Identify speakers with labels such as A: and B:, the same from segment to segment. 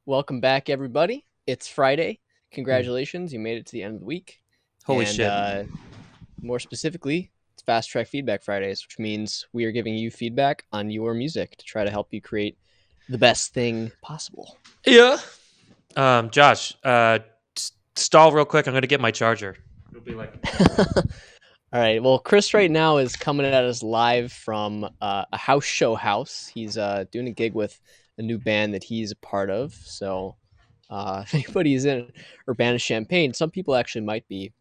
A: welcome back, everybody. It's Friday. Congratulations, you made it to the end of the week.
B: Holy
A: and,
B: shit.
A: More specifically, it's FastTrack Feedback Fridays, which means we are giving you feedback on your music to try to help you create the best thing possible.
B: Yeah. Josh, stall real quick. I'm going to get my charger. It'll be like...
A: All right. Well, Chris right now is coming at us live from a house show house. He's doing a gig with a new band that he's a part of. So if anybody's in Urbana-Champaign, some people actually might be.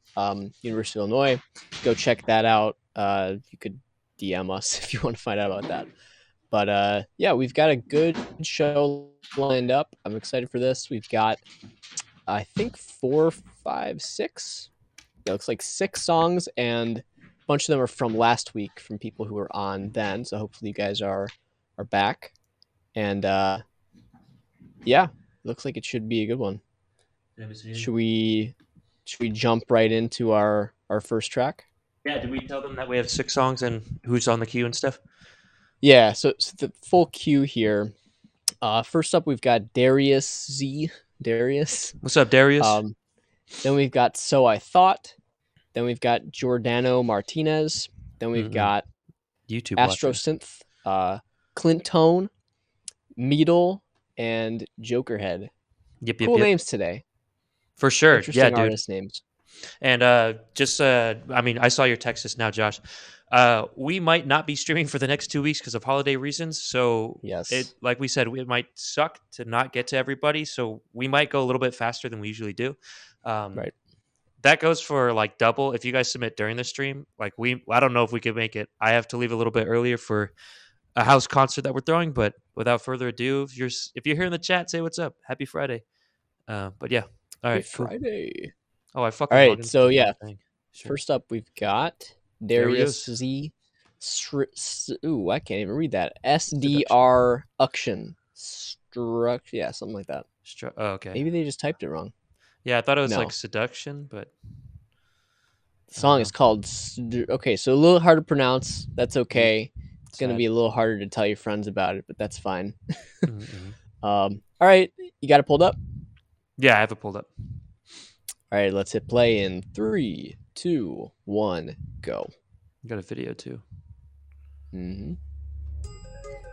A: University of Illinois, go check that out. You could DM us if you want to find out about that. But yeah, we've got a good show lined up. I'm excited for this. We've got, I think, 4, 5, 6. It looks like 6 songs, and a bunch of them are from last week from people who were on then. So hopefully you guys are back. And yeah, looks like it should be a good one. Should we jump right into our first track?
B: Yeah, did we tell them that we have 6 songs and who's on the queue and stuff?
A: Yeah, so the full queue here. First up, we've got Darius Z. Darius.
B: What's up, Darius?
A: Then we've got So I Thought. Then we've got Giordano Martinez. Then we've got
B: YouTube
A: Astrosynth, Clint Tone, Meadle, and Jokerhead.
B: Yep,
A: cool names today.
B: For sure.
A: Interesting
B: Yeah, dude.
A: Artist names.
B: And I saw your text just now, Josh. We might not be streaming for the next 2 weeks because of holiday reasons. So
A: yes,
B: like we said, it might suck to not get to everybody. So we might go a little bit faster than we usually do.
A: Right.
B: That goes for like double. If you guys submit during the stream, I don't know if we could make it. I have to leave a little bit earlier for a house concert that we're throwing. But without further ado, if you're here in the chat, say what's up. Happy Friday. But yeah. All right.
A: Happy Friday.
B: Oh, I fucking.
A: All right. So yeah.
B: Sure.
A: First up, we've got Darius Z. Ooh, I can't even read that. SDR Uction. Yeah, something like that.
B: Oh, okay.
A: Maybe they just typed it wrong.
B: Yeah, I thought it was like seduction, but
A: the song is called. Okay, so a little hard to pronounce. That's okay. It's gonna be a little harder to tell your friends about it, but that's fine. All right, you got it pulled up?
B: Yeah, I have it pulled up.
A: All right, let's hit play in 3, 2, 1, go.
B: You got a video too.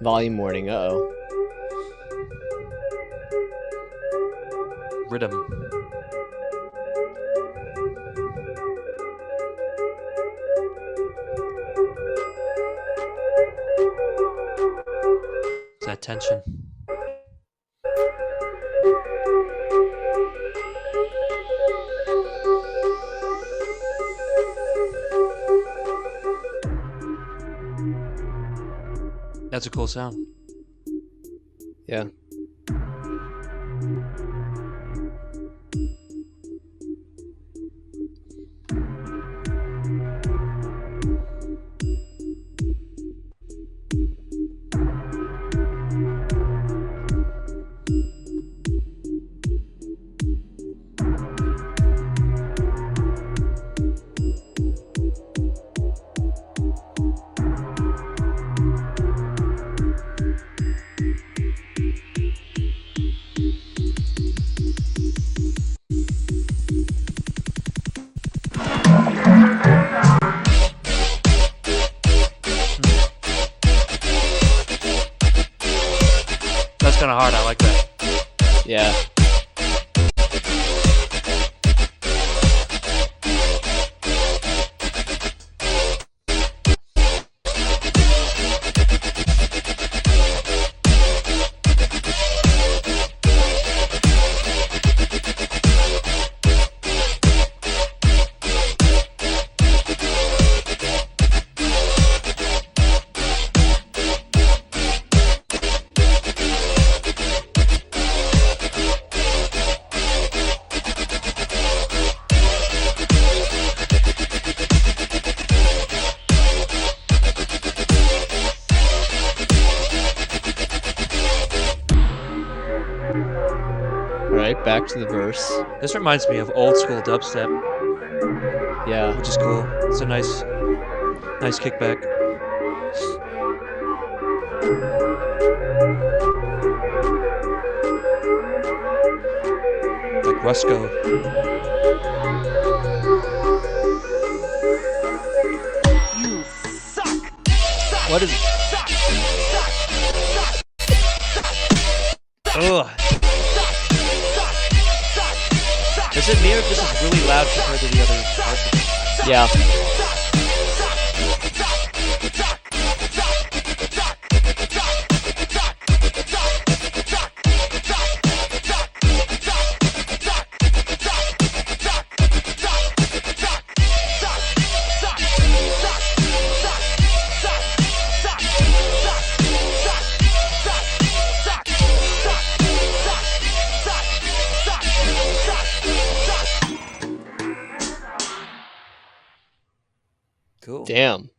A: Volume warning. Uh-oh.
B: Rhythm. It's that tension. That's a cool sound.
A: Yeah.
B: Kind of hard. I like that.
A: Yeah. Back to the verse.
B: This reminds me of old school dubstep.
A: Yeah,
B: which is cool. It's a nice kickback. Rusco.
C: You suck.
B: What is? Ugh. Is it me or this is really loud compared to the other parts?
A: Yeah.
B: Cool.
A: Damn.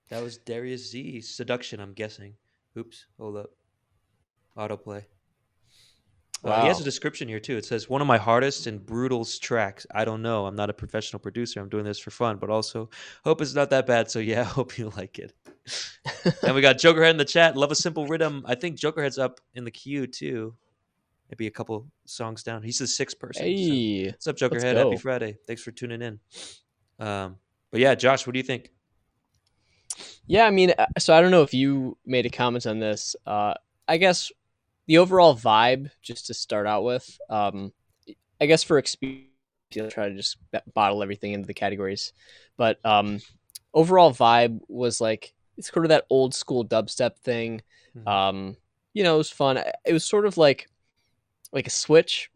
B: That was Darius Z. Seduction, I'm guessing. Oops, hold up. Autoplay. He has a
A: Wow.
B: description here too. It says, one of my hardest and brutal tracks. I don't know. I'm not a professional producer. I'm doing this for fun, but also hope it's not that bad. So yeah, hope you like it. And we got Jokerhead in the chat. Love a simple rhythm. I think Jokerhead's up in the queue too. Maybe a couple songs down. He's the sixth person. So
A: Hey,
B: what's up,
A: let's
B: Jokerhead? Happy
A: go.
B: Friday. Thanks for tuning in. But yeah, Josh, what do you think?
A: Yeah, I mean, so I don't know if you made a comment on this. I guess the overall vibe, just to start out with, I guess for experience, I'll try to just bottle everything into the categories. But overall vibe was like, it's sort of that old school dubstep thing. You know, it was fun. It was sort of like a switch,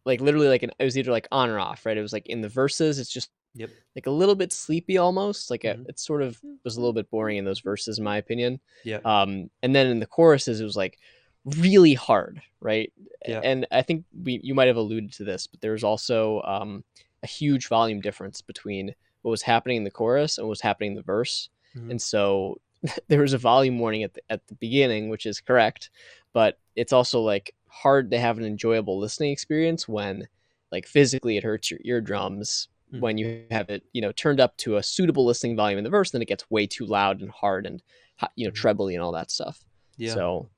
A: like literally like it was either like on or off, right? It was like in the verses, it's just
B: Yep.
A: like a little bit sleepy almost. Like
B: Mhm.
A: it sort of was a little bit boring in those verses, in my opinion.
B: Yeah.
A: And then in the choruses, it was like really hard, right?
B: Yeah.
A: And I think you might have alluded to this, but there was also a huge volume difference between what was happening in the chorus and what was happening in the verse.
B: Mhm.
A: And so there was a volume warning at the beginning, which is correct, but it's also like hard to have an enjoyable listening experience when like physically it hurts your eardrums
B: Mm.
A: when you have it, you know, turned up to a suitable listening volume in the verse, then it gets way too loud and hard and, you know, trebly and all that stuff.
B: Yeah.
A: So,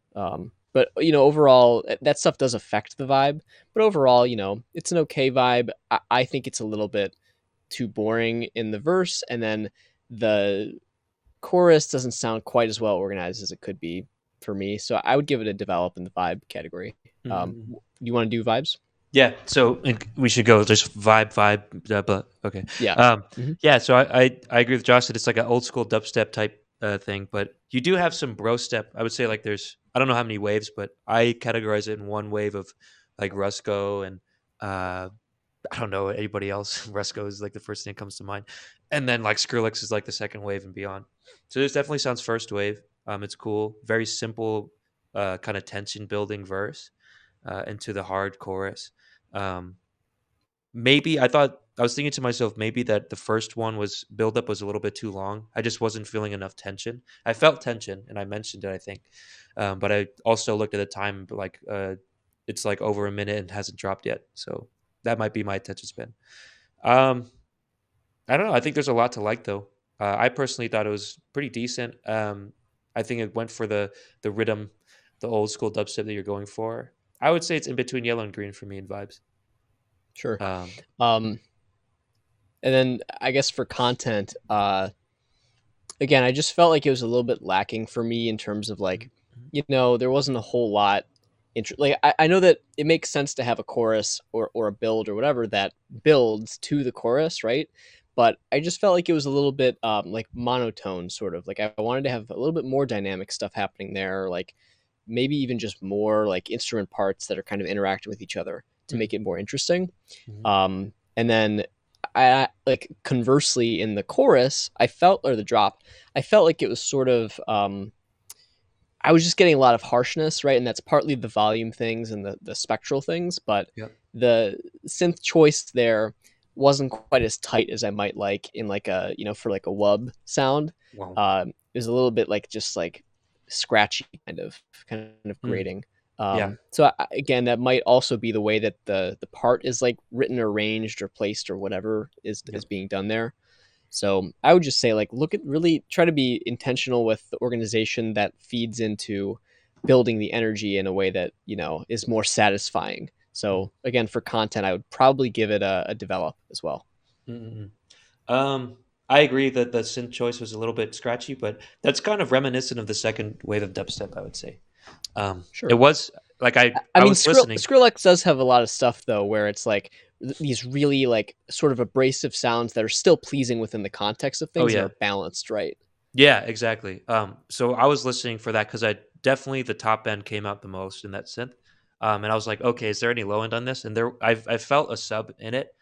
A: but you know, overall, that stuff does affect the vibe. But overall, you know, it's an okay vibe. I think it's a little bit too boring in the verse, and then the chorus doesn't sound quite as well organized as it could be for me. So I would give it a develop in the vibe category.
B: Mhm.
A: Do you want to do vibes?
B: Yeah, so we should go just vibe. But okay,
A: Yeah. Mm-hmm.
B: yeah. So I agree with Josh that it's like an old school dubstep type thing, but you do have some bro step. I would say like there's I don't know how many waves, but I categorize it in one wave of like Rusco and I don't know anybody else. Rusco is like the first thing that comes to mind, and then like Skrillex is like the second wave and beyond. So this definitely sounds first wave. It's cool, very simple, kind of tension building verse into the hard chorus. Um, maybe I was thinking to myself maybe that the first one was buildup was a little bit too long. I just wasn't feeling enough tension. I felt tension, and I mentioned it, I think, but I also looked at the time, like it's like over a minute and hasn't dropped yet. So that might be my attention span. Um, I don't know. I think there's a lot to like though. I personally thought it was pretty decent. I think it went for the rhythm, the old school dubstep that you're going for. I would say it's in between yellow and green for me in vibes.
A: Sure.
B: Um,
A: Um, and then I guess for content, again, I just felt like it was a little bit lacking for me in terms of like,
B: mhm,
A: you know, there wasn't a whole lot. Like I know that it makes sense to have a chorus or a build or whatever that builds to the chorus, right? But I just felt like it was a little bit like monotone, sort of. Like I wanted to have a little bit more dynamic stuff happening there, like maybe even just more like instrument parts that are kind of interacting with each other to
B: mhm,
A: make it more interesting.
B: mhm,
A: And then I like conversely in the chorus, I felt or the drop, I felt like it was sort of I was just getting a lot of harshness, right? And that's partly the volume things and the spectral things, but
B: yep.
A: the synth choice there wasn't quite as tight as I might like in like a, you know, for like a wub sound.
B: Wow.
A: It was a little bit like just like scratchy kind of
B: Mm,
A: grating.
B: yeah.
A: So again, that might also be the way that the part is like written, or arranged, or placed, or whatever is
B: Yep.
A: being done there. So I would just say, like, look at really try to be intentional with the organization that feeds into building the energy in a way that, you know, is more satisfying. So again, for content, I would probably give it a develop as well.
B: Mm-mm. I agree that the synth choice was a little bit scratchy, but that's kind of reminiscent of the second wave of dubstep, I would say. It
A: Sure.
B: was like
A: I
B: I
A: mean,
B: was listening.
A: Skrillex does have a lot of stuff though, where it's like these really like sort of abrasive sounds that are still pleasing within the context of
B: Oh
A: things and
B: yeah,
A: are balanced right.
B: yeah, exactly. So I was listening for that because I definitely the top end came out the most in that synth. And I was like, okay, is there any low end on this? And I felt a sub in it.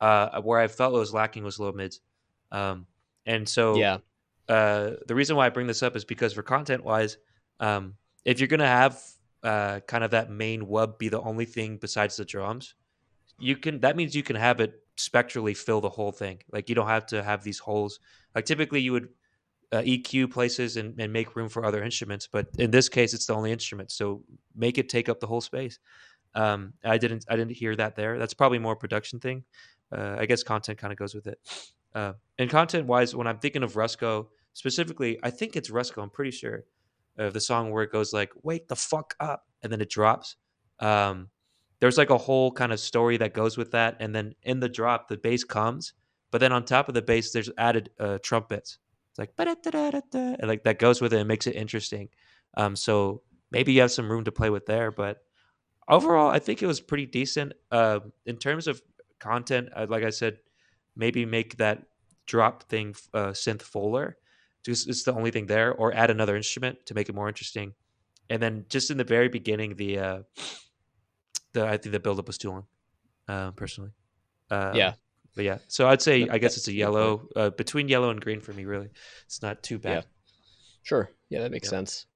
B: Where I felt it was lacking was low mids. Um, and so
A: Yeah,
B: the reason why I bring this up is because for content wise, if you're gonna have kind of that main wub be the only thing besides the drums, that means you can have it spectrally fill the whole thing. Like you don't have to have these holes. Like typically you would EQ places and make room for other instruments, but in this case it's the only instrument, so make it take up the whole space. I didn't hear that there. That's probably more production thing. I guess content kind of goes with it. And content wise, when I'm thinking of Rusco specifically, I think it's Rusco. I'm pretty sure of the song where it goes like "Wake the fuck up" and then it drops. Um, there's like a whole kind of story that goes with that, and then in the drop, the bass comes, but then on top of the bass, there's added trumpets. It's like "Ba-da-da-da-da-da," and like that goes with it and makes it interesting. So maybe you have some room to play with there, but overall, I think it was pretty decent. In terms of content, like I said, maybe make that drop thing synth fuller. Just it's the only thing there, or add another instrument to make it more interesting. And then just in the very beginning, the I think the buildup was too long, personally.
A: yeah,
B: But yeah, so I'd say I guess it's
A: that's
B: a
A: a good point.
B: yellow, between yellow and green for me. Really, it's not too
A: Yeah,
B: bad.
A: sure. Yeah, that makes
B: Yep.
A: sense.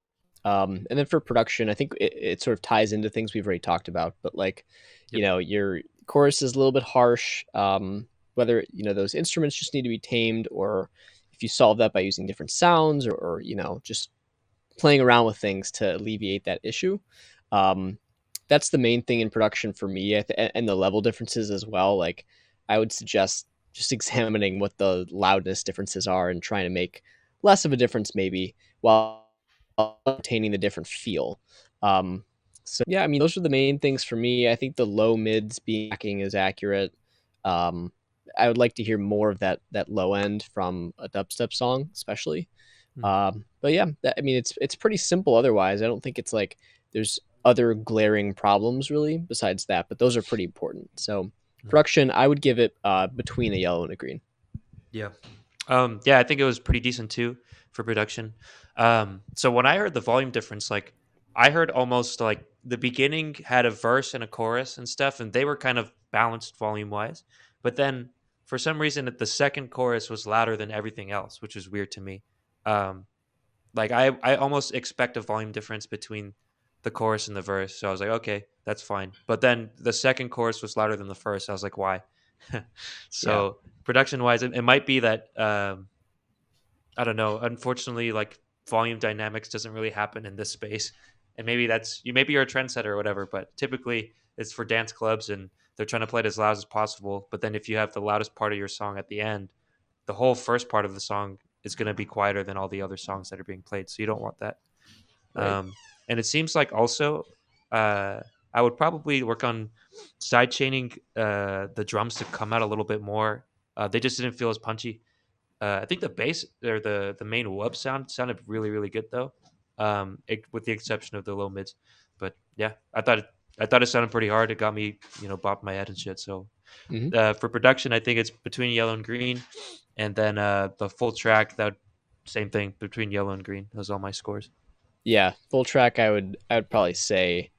A: And then for production, I think it sort of ties into things we've already talked about, but like,
B: Yep.
A: your chorus is a little bit harsh. Whether, those instruments just need to be tamed, or if you solve that by using different sounds, or just playing around with things to alleviate that issue. Um, that's the main thing in production for me, and the level differences as well. Like, I would suggest just examining what the loudness differences are and trying to make less of a difference, maybe, while maintaining the different feel. So yeah, I mean, those are the main things for me. I think the low mids being lacking is accurate. Um, I would like to hear more of that low end from a dubstep song, especially.
B: Mm,
A: But yeah, I mean, it's pretty simple. Otherwise, I don't think it's like there's other glaring problems really besides that. But those are pretty important. So
B: mm.
A: production, I would give it between a yellow and a green.
B: Yeah. Yeah, I think it was pretty decent too for production. So when I heard the volume difference, like I heard almost like the beginning had a verse and a chorus and stuff, and they were kind of balanced volume wise. But then for some reason, the second chorus was louder than everything else, which was weird to me. Um, like I almost expect a volume difference between the chorus and the verse, so I was like, okay, that's fine. But then the second chorus was louder than the first. I was like, why?
A: Yeah,
B: So production wise, it might be that I don't know. Unfortunately, like volume dynamics doesn't really happen in this space, and maybe maybe you're a trendsetter or whatever. But typically, it's for dance clubs, and they're trying to play it as loud as possible. But then if you have the loudest part of your song at the end, the whole first part of the song is going to be quieter than all the other songs that are being played. So you don't want that.
A: right.
B: And it seems like also, uh, I would probably work on side chaining the drums to come out a little bit more. They just didn't feel as punchy. I think the bass or the main wub sounded really really good though, with the exception of the low mids. But yeah, I thought it sounded pretty hard. It got me bopping my head and shit. So
A: Hmm.
B: for production, I think it's between yellow and green, and then the full track that same thing between yellow and green. Those are all my scores.
A: Yeah, full track. I would probably say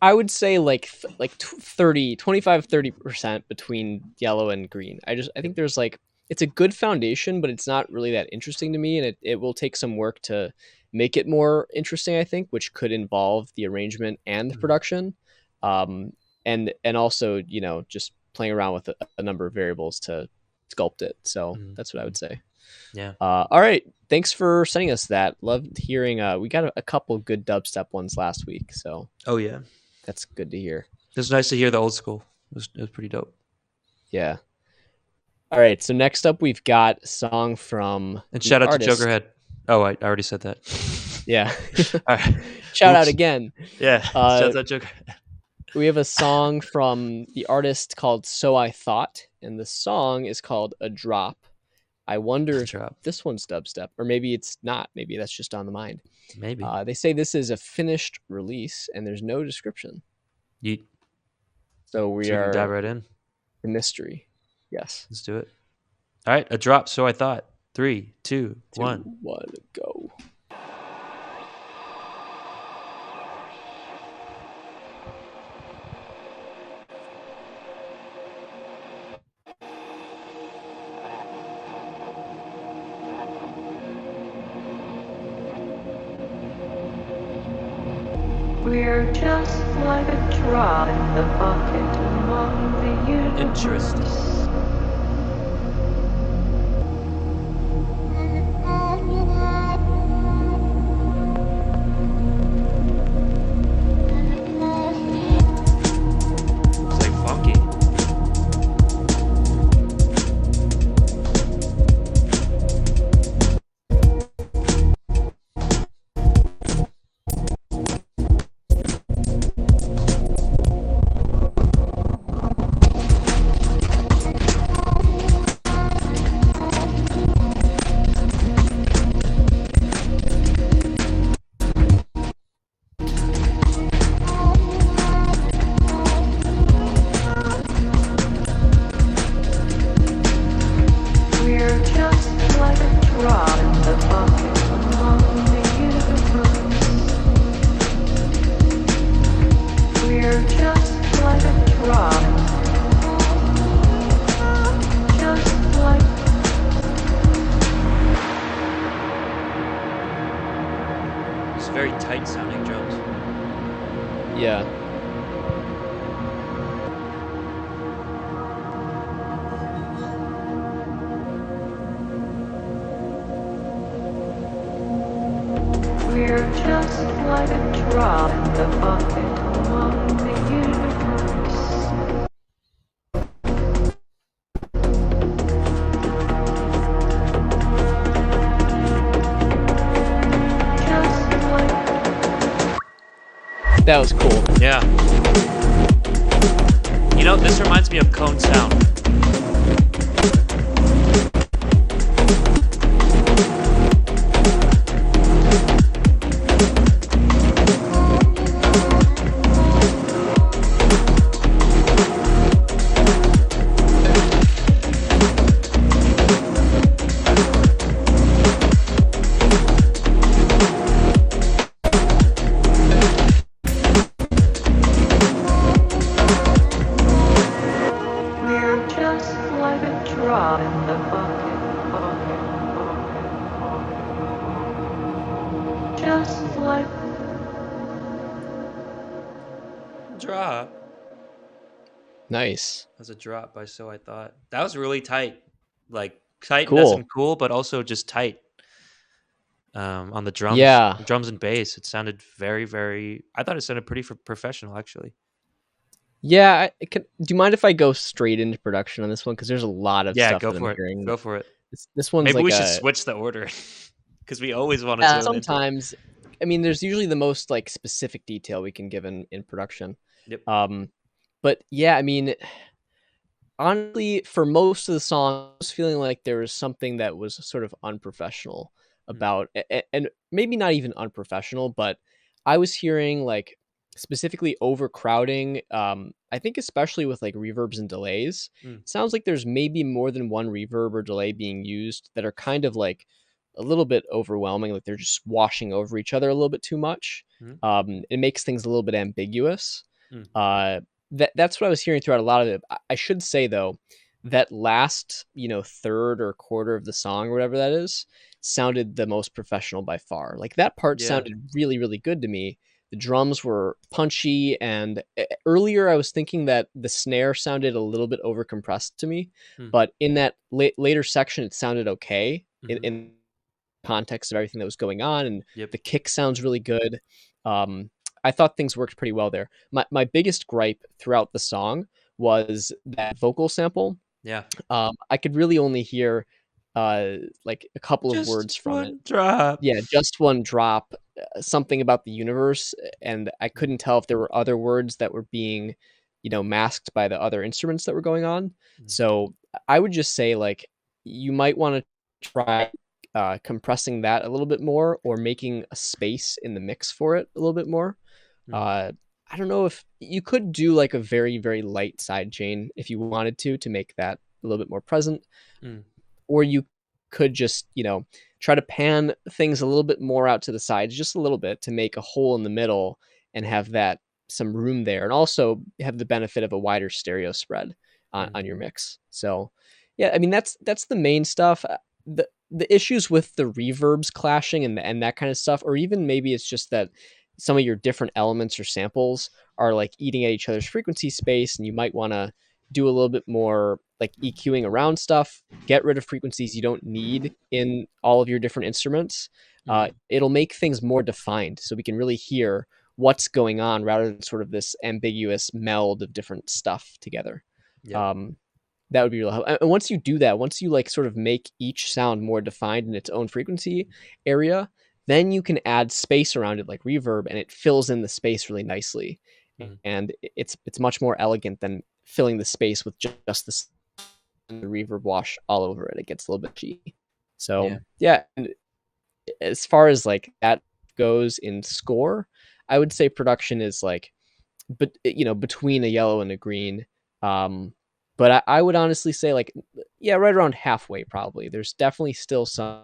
A: I would say like 30, 25-30% between yellow and green. I
B: Yep.
A: think there's like it's a good foundation, but it's not really that interesting to me, and it will take some work to make it more interesting, I think, which could involve the arrangement and the
B: Mhm.
A: production. Um and also, just playing around with a number of variables to sculpt it. So
B: Mhm.
A: that's what I would
B: Mhm.
A: say.
B: Yeah.
A: All right. Thanks for sending us that. Loved hearing. We got a couple good dubstep ones last week, so
B: Oh yeah.
A: that's good to hear.
B: It was nice to hear the old school. It was pretty dope.
A: Yeah. All right. So next up, we've got a song from
B: And
A: the
B: shout out to
A: artist.
B: Jokerhead. Oh, I already said that.
A: Yeah.
B: All right.
A: Shout out
B: Oops.
A: again.
B: Yeah.
A: Uh,
B: Shout out Joker.
A: we have a song from the artist called So I Thought, and the song is called A Drop. I wonder if
B: Drop.
A: this one's dubstep, or maybe it's not. Maybe that's just on the mind.
B: Maybe.
A: They say this is a finished release, and there's no description.
B: You,
A: So we
B: so we can dive
A: are
B: right in.
A: the mystery. Yes.
B: Let's do it. All right, a drop. So I thought. 3, 2,
A: 2,
B: 1.
A: 1, go.
D: We're just like a drop in the bucket among the universe.
B: Interesting. It's like funky.
D: We're just like a drop in the bucket among the universe. We're just like a drop. Just like
B: It's very tight sounding drums.
A: Yeah.
D: we're just like a drop in the bucket among the universe. Just like
A: That was cool.
B: Yeah. You know, this reminds me of Cone Sound.
D: we're just like a drop in the bucket. Just like
B: Drop.
A: Nice.
B: That's a drop by So I Thought. That was really tight. Like tight
A: Cool.
B: as in cool, but also just tight. On the drums.
A: Yeah.
B: Drums and bass. It sounded very, very I thought it sounded pretty professional actually.
A: Yeah. Do you mind if I go straight into production on this one? Because there's a lot of
B: Yeah,
A: stuff
B: go
A: that I'm
B: for it.
A: hearing.
B: Go for it.
A: This one's
B: Maybe
A: like
B: we should switch the order. Because we always want to zone into.
A: sometimes. I mean, there's usually the most like specific detail we can give in production.
B: Yep.
A: But yeah, I mean, honestly, for most of the song, I was feeling like there was something that was sort of unprofessional about, and maybe not even unprofessional, but I was hearing like specifically overcrowding. I think especially with like reverbs and delays,
B: Mm.
A: it sounds like there's maybe more than one reverb or delay being used that are kind of like a little bit overwhelming. Like they're just washing over each other a little bit too much. It makes things a little bit ambiguous.
B: Mm.
A: That's what I was hearing throughout a lot of it. I should say though, that last third or quarter of the song or whatever that is sounded the most professional by far. Like that part
B: Yeah.
A: sounded really, really good to me. The drums were punchy, and earlier I was thinking that the snare sounded a little bit overcompressed to me, but in that later section it sounded okay in context of everything that was going on, and
B: Yep.
A: the kick sounds really good. I thought things worked pretty well there. My biggest gripe throughout the song was that vocal sample.
B: Yeah.
A: I could really only hear like a couple of
B: Just
A: words from it.
B: one drop.
A: Yeah, just one drop. something about the universe, and I
B: Mm,
A: couldn't tell if there were other words that were being, masked by the other instruments that were going on.
B: mm,
A: So I would just say like you might want to try compressing that a little bit more, or making a space in the mix for it a little bit more.
B: mm,
A: Uh, I don't know if you could do like a very, very light side chain if you wanted to make that a little bit more present,
B: mm,
A: or you could just, try to pan things a little bit more out to the sides, just a little bit, to make a hole in the middle and have that some room there, and also have the benefit of a wider stereo spread on
B: mm,
A: your mix. So, yeah, I mean that's the main stuff. The issues with the reverbs clashing and that kind of stuff, or even maybe it's just that some of your different elements or samples are like eating at each other's frequency space, and you might want to do a little bit more like EQing around stuff, get rid of frequencies you don't need in all of your different instruments.
B: mm.
A: It'll make things more defined so we can really hear what's going on rather than sort of this ambiguous meld of different stuff together.
B: Yep.
A: Um, that would be real helpful. And once you do that, once you like sort of make each sound more defined in its own frequency area, then you can add space around it like reverb, and it fills in the space really nicely.
B: Mm,
A: And it's much more elegant than filling the space with just the reverb wash all over it. It gets a little bit cheap. So
B: yeah.
A: yeah, and as far as like that goes in score, I would say production is like, but between a yellow and a green. Um, but I would honestly say like, yeah, right around halfway probably. There's definitely still some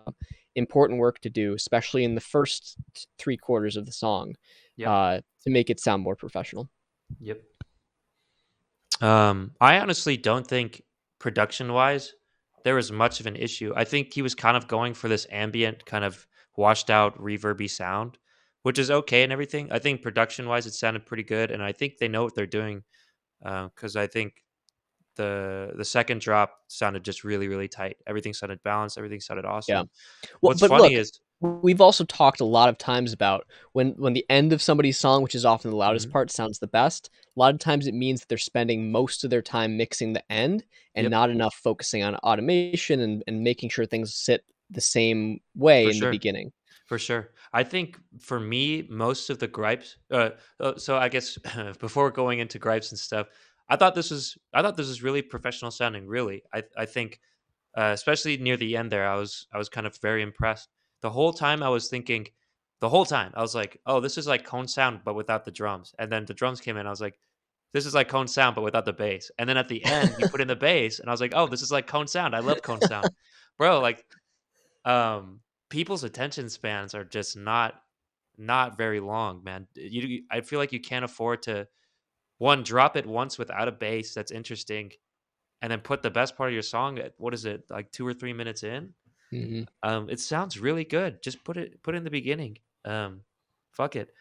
A: important work to do, especially in the first 3/4 of the song,
B: Yep.
A: to make it sound more professional.
B: Yep. I honestly don't think production wise there was much of an issue. I think he was kind of going for this ambient kind of washed out reverby sound, which is okay and everything. I think production wise it sounded pretty good, and I think they know what they're doing because I think the second drop sounded just really really tight. Everything sounded balanced. Everything sounded
A: Yeah.
B: awesome.
A: Well,
B: What's
A: but
B: funny
A: look,
B: is,
A: we've also talked a lot of times about when the end of somebody's song, which is often the loudest
B: Mhm.
A: part, sounds the best. A lot of times it means that they're spending most of their time mixing the end and
B: Yep,
A: not enough focusing on automation and making sure things sit the same
B: for
A: way in the
B: sure.
A: beginning.
B: For sure. I think for me, most of the gripes. So I guess before going into gripes and stuff, I thought this was really professional sounding. Really, I think, especially near the end there, I was kind of very impressed. The whole time I was thinking, the whole time I was like, oh, this is like cone sound but without the drums. And then the drums came in, I was like, this is like cone sound but without the bass. And then at the end, you put in the bass, and I was like, oh, this is like cone sound. I love cone sound, bro. Like um, people's attention spans are just not very long, man. I feel like you can't afford to one drop it once without a bass that's interesting, and then put the best part of your song at what is it like 2 or 3 minutes in.
A: Hmm.
B: It sounds really good. Just put it in the beginning. Fuck it.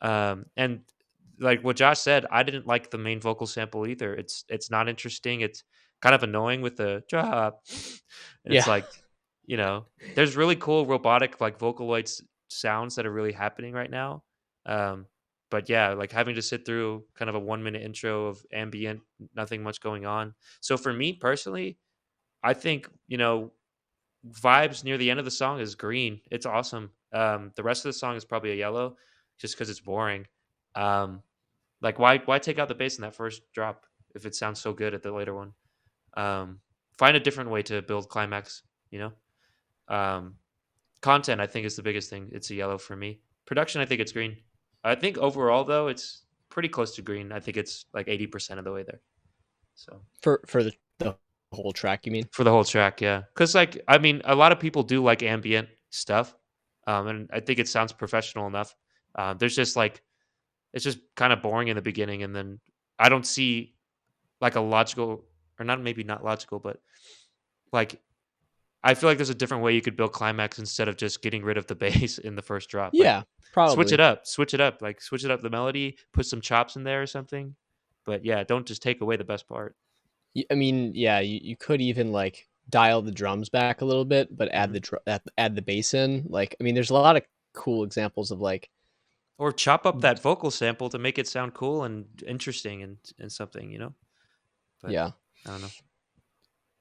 B: And like what Josh said, I didn't like the main vocal sample either. It's not interesting. It's kind of annoying with the drop, and it's
A: Yeah.
B: like, there's really cool robotic like Vocaloid sounds that are really happening right now. Um, but yeah, like having to sit through kind of a 1 minute intro of ambient, nothing much going on. So for me personally, I think vibes near the end of the song is green. It's awesome. The rest of the song is probably a yellow, just because it's boring. Um, like why take out the bass in that first drop if it sounds so good at the later one? Um, find a different way to build climax. You know, um, content I think is the biggest thing. It's a yellow for me. Production I think it's green. I think overall though it's pretty close to green. I think it's like 80% of the way there. So
A: For the whole track, you mean?
B: for the whole track, yeah. Because like I mean, a lot of people do like ambient stuff, and I think it sounds professional enough. There's just like it's just kind of boring in the beginning, and then I don't see like a logical, or not, maybe not logical, but like I feel like there's a different way you could build climax instead of just getting rid of the bass in the first drop. Like
A: Yeah, probably.
B: switch it up, like switch it up the melody, put some chops in there or something. But yeah, don't just take away the best part.
A: I mean, yeah, you could even like dial the drums back a little bit, but add
B: Mhm.
A: add the bass in. Like, I mean, there's a lot of cool examples of like,
B: Or chop up that vocal sample to make it sound cool and interesting and something. But
A: yeah.
B: I don't know.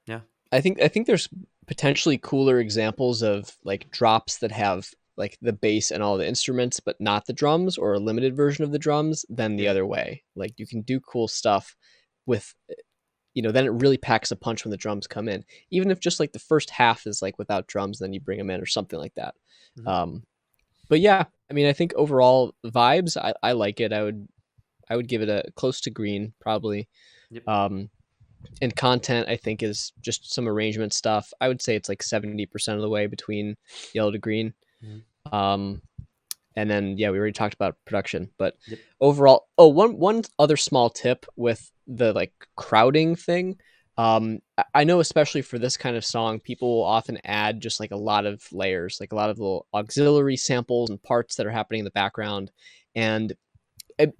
B: Yeah.
A: I think there's potentially cooler examples of like drops that have like the bass and all the instruments, but not the drums, or a limited version of the drums, then the
B: Yeah.
A: other way. Like you can do cool stuff with, then it really packs a punch when the drums come in. Even if just like the first half is like without drums, then you bring them in or something like that.
B: Mhm.
A: But yeah, I mean, I think overall vibes, I like it. I would give it a close to green probably.
B: Yep.
A: And content, I think, is just some arrangement stuff. I would say it's like 70% of the way between yellow to green.
B: Mhm.
A: And then we already talked about production, but
B: Yep.
A: overall, one other small tip with the like crowding thing. I know especially for this kind of song, people will often add just like a lot of layers, like a lot of little auxiliary samples and parts that are happening in the background. And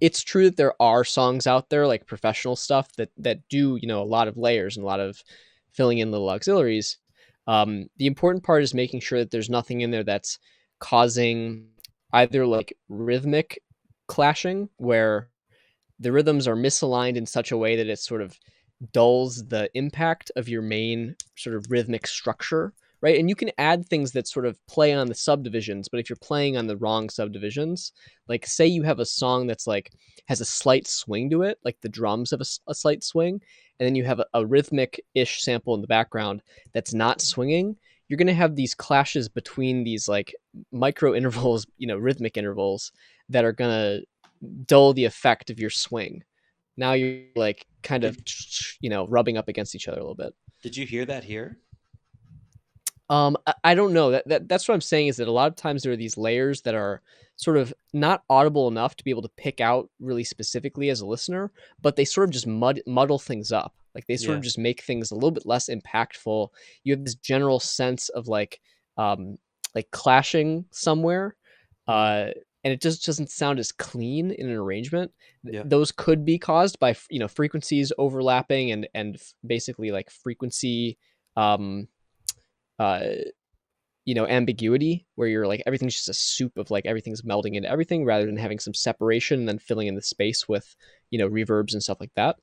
A: it's true that there are songs out there, like professional stuff, that do a lot of layers and a lot of filling in little auxiliaries. The important part is making sure that there's nothing in there that's causing either like rhythmic clashing, where the rhythms are misaligned in such a way that it sort of dulls the impact of your main sort of rhythmic structure, right? And you can add things that sort of play on the subdivisions, but if you're playing on the wrong subdivisions, like say you have a song that's like has a slight swing to it, like the drums have a slight swing, and then you have a rhythmic-ish sample in the background that's not swinging, you're going to have these clashes between these like micro intervals, rhythmic intervals that are going to dull the effect of your swing. Now you're like kind of rubbing up against each other a little bit.
B: Did you hear that here?
A: I don't know. That's what I'm saying, is that a lot of times there are these layers that are sort of not audible enough to be able to pick out really specifically as a listener, but they sort of just muddle things up. Like they sort of just make things a little bit less impactful. You have this general sense of like clashing somewhere, and it just doesn't sound as clean in an arrangement. Those could be caused by frequencies overlapping and basically like frequency ambiguity, where you're like everything's just a soup of like everything's melding into everything, rather than having some separation and then filling in the space with reverbs and stuff like that.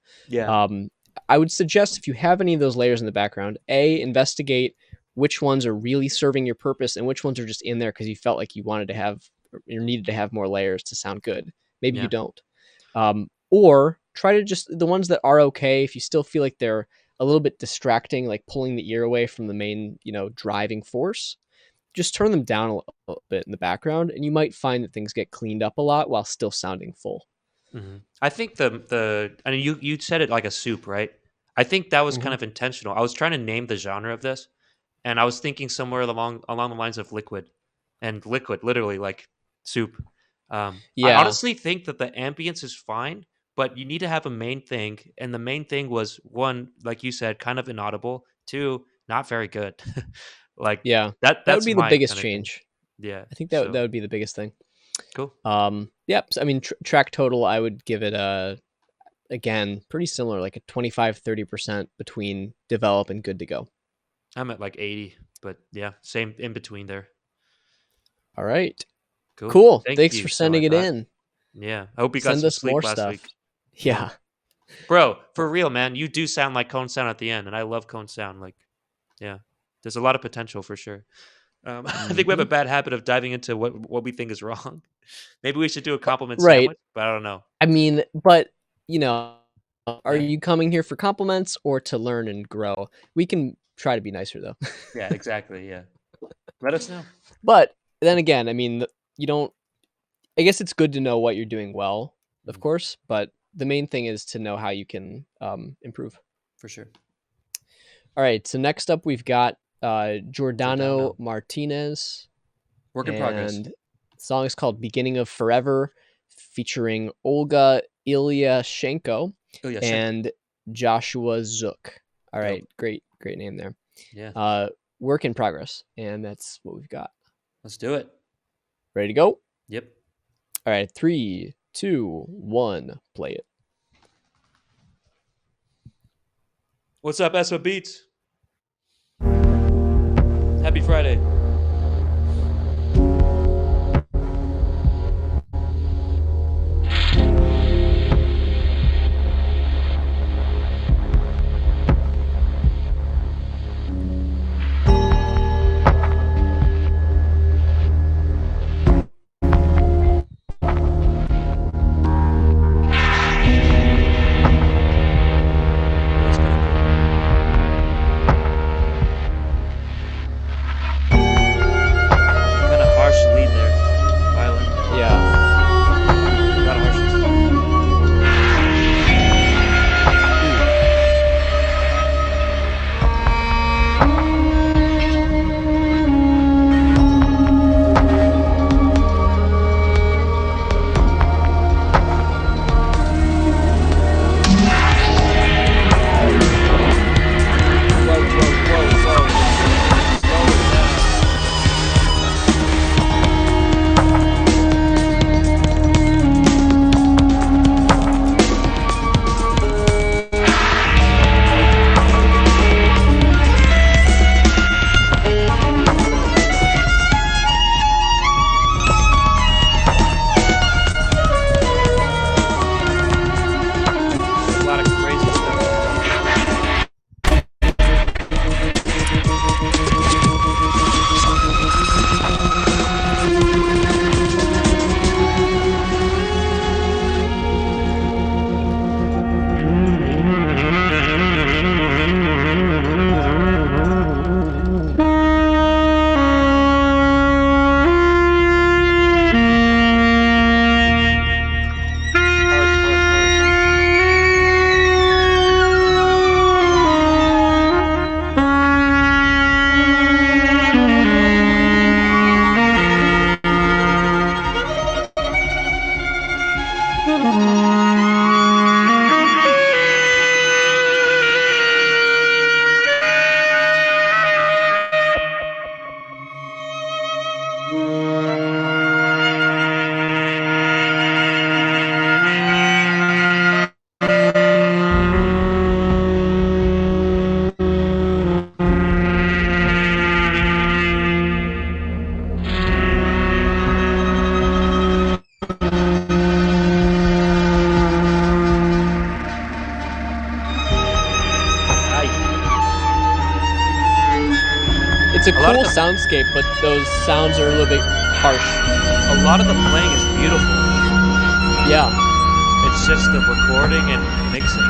A: I would suggest, if you have any of those layers in the background, investigate which ones are really serving your purpose and which ones are just in there because you felt like you wanted to have or needed to have more layers to sound good. Maybe you don't. Or try to just the ones that are okay, if you still feel like they're a little bit distracting, like pulling the ear away from the main, driving force, just turn them down a little bit in the background, and you might find that things get cleaned up a lot while still sounding full.
B: I think I mean, you said it like a soup, right? I think that was kind of intentional. I was trying to name the genre of this, and I was thinking somewhere along the lines of liquid, and liquid, literally like soup. I honestly think that the ambience is fine, but you need to have a main thing, and the main thing was, one, like you said, kind of inaudible. Two, not very good. Like
A: that would
B: that's
A: be the
B: my
A: biggest
B: kind of thing.
A: change.
B: Yeah,
A: I think that would be the biggest thing.
B: Cool.
A: So, I mean, track total, I would give it again, pretty similar, like a 25-30% between develop and good to go.
B: I'm at like 80, but yeah, same in between there.
A: All right.
B: Cool.
A: Thanks for sending it in.
B: Yeah. I hope you got
A: Send
B: some
A: us
B: sleep
A: more
B: last
A: stuff.
B: week.
A: Yeah.
B: Bro, for real, man, you do sound like Cone Sound at the end, and I love Cone Sound. Like, yeah, there's a lot of potential for sure. I think we have a bad habit of diving into what we think is wrong. Maybe we should do a compliment sandwich, but I don't know.
A: I mean, but are you coming here for compliments or to learn and grow? We can try to be nicer though.
B: Yeah, exactly. Yeah. Let us know.
A: But then again, I mean, I guess it's good to know what you're doing well, of course, but the main thing is to know how you can improve.
B: For sure.
A: All right. So next up, we've got Giordano Martinez.
B: Work in progress.
A: And the song is called Beginning of Forever, featuring Olga Ilyashenko and Joshua Zook. All right. Great name there.
B: Yeah.
A: Work in progress. And that's what we've got.
B: Let's do it.
A: Ready to go?
B: Yep.
A: All right. 3, 2, 1, play it.
B: What's up, SO Beats? Happy Friday.
A: a
B: A lot of
A: cool
B: the
A: soundscape, but those sounds are a little bit harsh.
B: a lot of the playing is beautiful.
A: Yeah.
B: It's just the recording and mixing.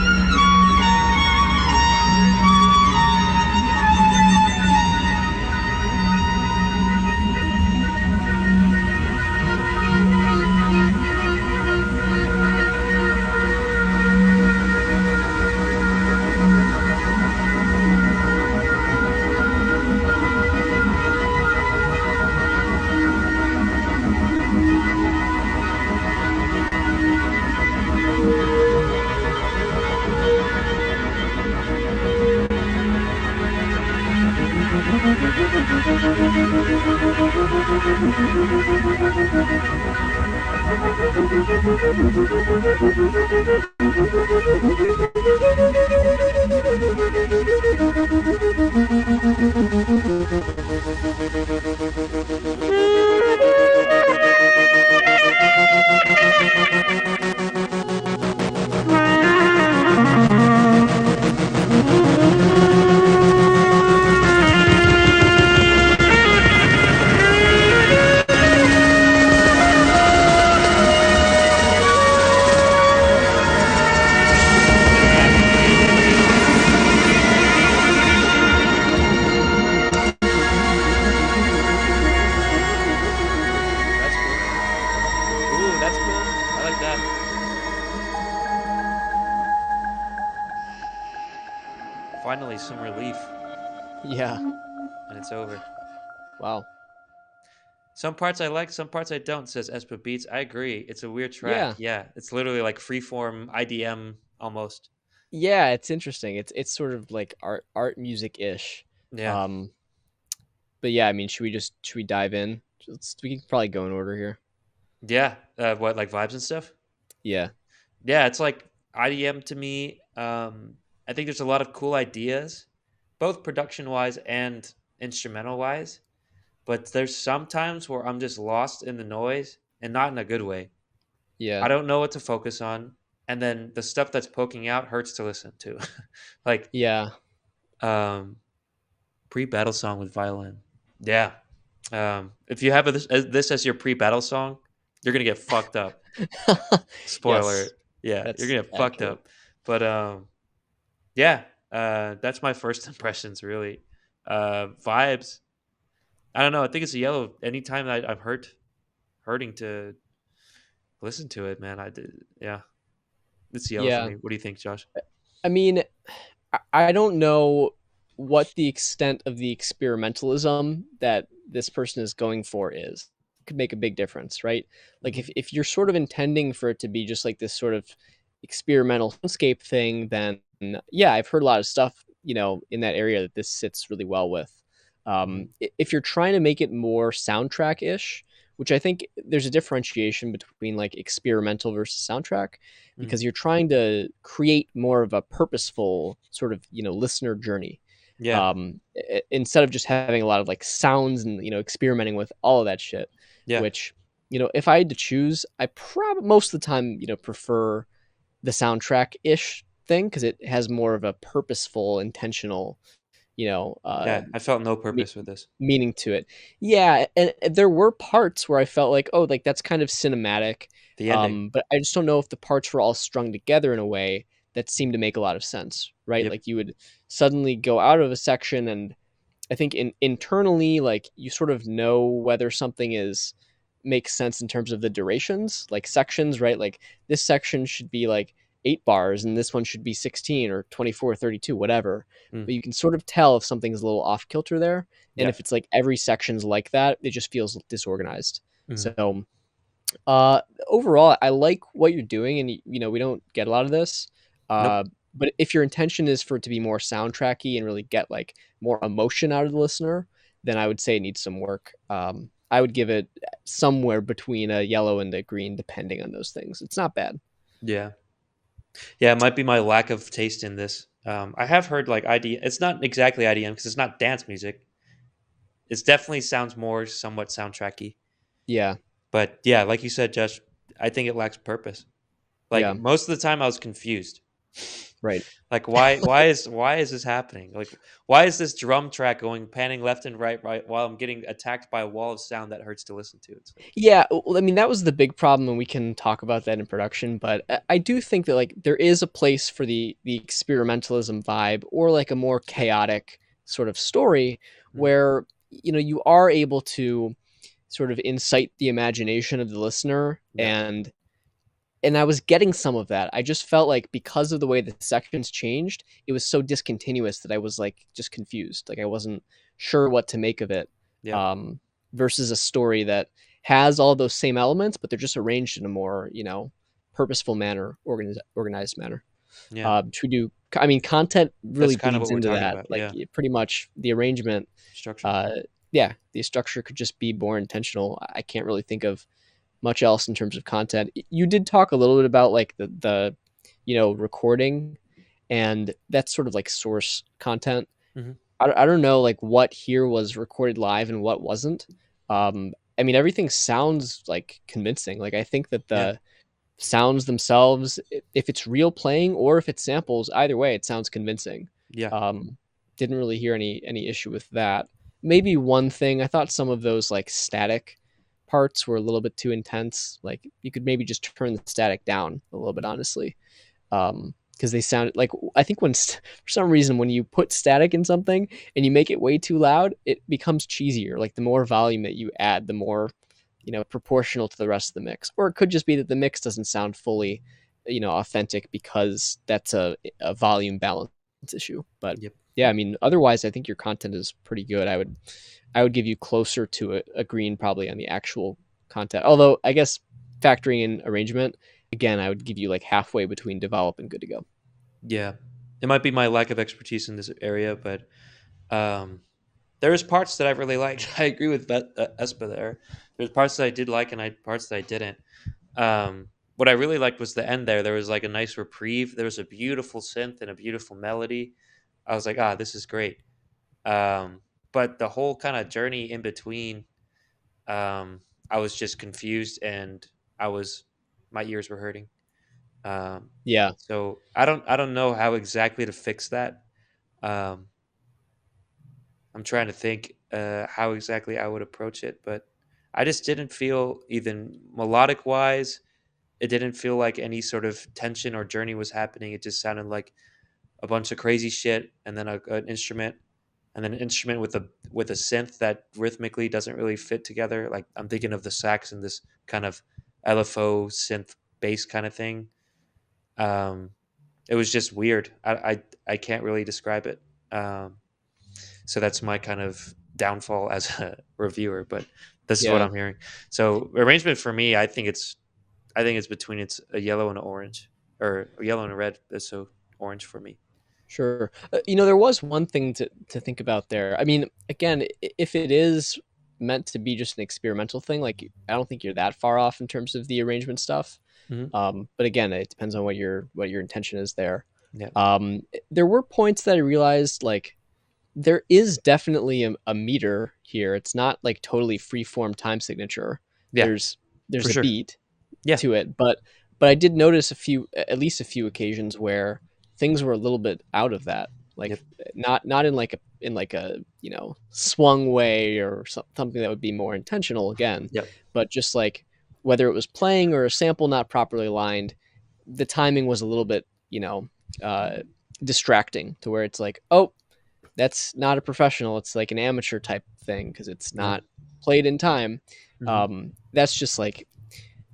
B: That's cool. Ooh, that's cool. I like that. Finally, some relief,
A: Yeah.
B: and it's over.
A: Wow.
B: Some parts I like, some parts I don't, says Espa Beats. I agree. It's a weird track.
A: Yeah.
B: Yeah. It's literally like freeform IDM almost.
A: Yeah, it's interesting. It's sort of like art music ish.
B: Yeah.
A: Um, but yeah, I mean, should we dive in? We can probably go in order here.
B: Yeah. What, like vibes and stuff?
A: Yeah.
B: Yeah, it's like IDM to me. I think there's a lot of cool ideas, both production wise and instrumental wise. But there's sometimes where I'm just lost in the noise and not in a good way.
A: Yeah.
B: I don't know what to focus on. And then the stuff that's poking out hurts to listen to. Like
A: Yeah.
B: um pre-battle song with violin. Yeah. If you have this as your pre-battle song, you're gonna get fucked up. Spoiler.
A: Yes,
B: Yeah, you're
A: that's
B: gonna get fucked
A: accurate.
B: up. But yeah, that's my first impressions really. Vibes. I don't know. I think it's a yellow. Anytime I'm hurting to listen to it, man. Yeah, it's yellow for
A: Yeah.
B: me. What do you think, Josh?
A: I mean, I don't know what the extent of the experimentalism that this person is going for is. Could make a big difference, right? Like
B: Hmm.
A: if you're sort of intending for it to be just like this sort of experimental landscape thing, then yeah, I've heard a lot of stuff, in that area that this sits really well with.
B: Hmm.
A: If you're trying to make it more soundtrack ish, which I think there's a differentiation between like experimental versus soundtrack,
B: Mm.
A: because you're trying to create more of a purposeful sort of listener journey,
B: Yeah,
A: instead of just having a lot of like sounds and experimenting with all of that shit.
B: yeah,
A: Which if I had to choose, I probably most of the time prefer the soundtrack ish thing because it has more of a purposeful, intentional, you know, uh,
B: yeah. I felt no
A: me-
B: purpose with this.
A: meaning to it. Yeah, and there were parts where I felt like, oh, like that's kind of cinematic.
B: The ending.
A: But I just don't know if the parts were all strung together in a way that seemed to make a lot of sense, right?
B: Yep.
A: Like you would suddenly go out of a section, and I think internally, like you sort of know whether something is makes sense in terms of the durations, like sections, right? Like this section should be like 8 bars, and this one should be 16 or 24, 32, whatever.
B: Mm.
A: But you can sort of tell if something's a little off kilter there, and
B: Yeah.
A: if it's like every section's like that, it just feels disorganized.
B: Mhm.
A: So overall, I like what you're doing, and we don't get a lot of this.
B: Nope.
A: But if your intention is for it to be more soundtracky and really get like more emotion out of the listener, then I would say it needs some work. I would give it somewhere between a yellow and a green, depending on those things. It's not bad.
B: Yeah. Yeah, it might be my lack of taste in this. I have heard like ID. It's not exactly IDM because it's not dance music. It definitely sounds more somewhat soundtracky.
A: Yeah,
B: But yeah, like you said, Josh, I think it lacks purpose. Like
A: yeah,
B: most of the time, I was confused.
A: Right.
B: Like why is this happening? Like why is this drum track going panning left and right while I'm getting attacked by a wall of sound that hurts to listen to? It's like
A: Yeah, well, I mean, that was the big problem, and we can talk about that in production. But I do think that like there is a place for the experimentalism vibe, or like a more chaotic sort of story,
B: mhm,
A: where you are able to sort of incite the imagination of the listener,
B: yeah,
A: and I was getting some of that. I just felt like because of the way the sections changed, it was so discontinuous that I was like just confused. Like I wasn't sure what to make of it.
B: yeah,
A: Um, versus a story that has all those same elements, but they're just arranged in a more, purposeful manner, organized manner.
B: yeah.
A: Which we do. I mean, content really
B: That's kind of
A: bleeds
B: what we're
A: into
B: talking
A: that.
B: about.
A: Like
B: Yeah,
A: pretty much the arrangement.
B: structure.
A: Uh, yeah, the structure could just be more intentional. I can't really think of much else in terms of content. You did talk a little bit about like the recording, and that's sort of like source content.
B: Hmm.
A: I don't know like what here was recorded live and what wasn't. I mean, everything sounds like convincing. Like I think that
B: Yeah,
A: the sounds themselves, if it's real playing or if it's samples, either way, it sounds convincing.
B: yeah,
A: Um, didn't really hear any issue with that. Maybe one thing, I thought some of those like static parts were a little bit too intense. Like you could maybe just turn the static down a little bit, honestly, because they sounded like, I think for some reason when you put static in something and you make it way too loud, it becomes cheesier. Like the more volume that you add, the more proportional to the rest of the mix. Or it could just be that the mix doesn't sound fully authentic because that's a volume balance issue. But
B: yep,
A: yeah, I mean, otherwise I think your content is pretty good. I would give you closer to a green probably on the actual content, although I guess factoring in arrangement, again, I would give you like halfway between develop and good to go.
B: yeah. It might be my lack of expertise in this area, but um, there's parts that I really liked. I agree with Espa there. There's parts that I did like and parts that I didn't. What I really liked was the end there. There was like a nice reprieve. There was a beautiful synth and a beautiful melody. I was like, this is great. Um, but the whole kind of journey in between, I was just confused and I was, my ears were hurting. Um,
A: Yeah,
B: so I don't know how exactly to fix that. Um, I'm trying to think how exactly I would approach it, but I just didn't feel even melodic wise. It didn't feel like any sort of tension or journey was happening. It just sounded like a bunch of crazy shit, and then an instrument, and then an instrument with a synth that rhythmically doesn't really fit together. Like I'm thinking of the sax and this kind of LFO synth bass kind of thing. Um, it was just weird. I can't really describe it. Um, so that's my kind of downfall as a reviewer, but this is what
A: yeah.
B: I'm hearing. So arrangement for me, I think it's between it's a yellow and an orange, or a yellow and a red. So orange for me.
A: Sure. There was one thing to think about there. I mean, again, if it is meant to be just an experimental thing, like I don't think you're that far off in terms of the arrangement stuff.
B: Hmm.
A: But again, it depends on what your intention is there.
B: Yeah,
A: There were points that I realized like there is definitely a meter here. It's not like totally free form time signature.
B: yeah,
A: There's
B: for
A: a
B: sure.
A: beat
B: Yeah,
A: to it, but I did notice at least a few occasions where things were a little bit out of that, like
B: yep,
A: not in like a swung way or something that would be more intentional again,
B: yep.
A: but just like whether it was playing or a sample not properly aligned, the timing was a little bit uh, distracting to where it's like, oh, that's not a professional, it's like an amateur type thing because it's
B: Yeah.
A: not played in time.
B: Hmm.
A: That's just like,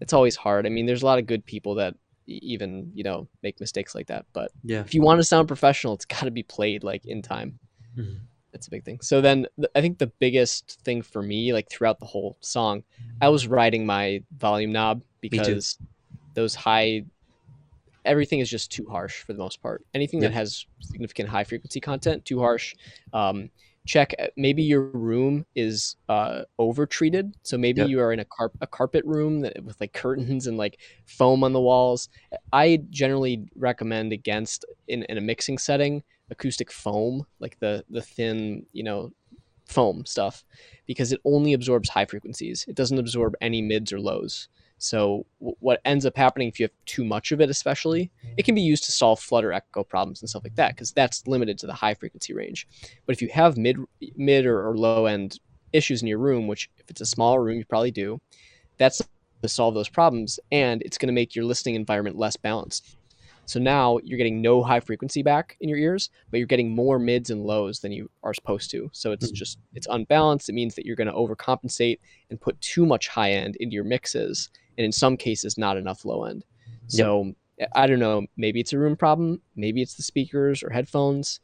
A: it's always hard. I mean, there's a lot of good people that even make mistakes like that. But
B: Yeah.
A: if you want to sound professional, it's got to be played like in time.
B: Hmm.
A: That's a big thing. So then I think the biggest thing for me, like throughout the whole song, I was riding my volume knob
B: Me too.
A: because those high everything is just too harsh for the most part. Anything that
B: Yep.
A: has significant high frequency content, too harsh. Check maybe your room is over treated, so maybe
B: Yep.
A: you are in a carpet room with like curtains and like foam on the walls. I generally recommend against in a mixing setting acoustic foam, like the thin foam stuff, because it only absorbs high frequencies. It doesn't absorb any mids or lows. So what ends up happening if you have too much of it, especially, it can be used to solve flutter echo problems and stuff like that because that's limited to the high frequency range. But if you have mid or low end issues in your room, which if it's a smaller room you probably do, that's to solve those problems, and it's going to make your listening environment less balanced. So now you're getting no high frequency back in your ears, but you're getting more mids and lows than you are supposed to. So it's unbalanced. It means that you're going to overcompensate and put too much high end into your mixes, and in some cases not enough low end.
B: Yep.
A: So I don't know. Maybe it's a room problem. Maybe it's the speakers or headphones.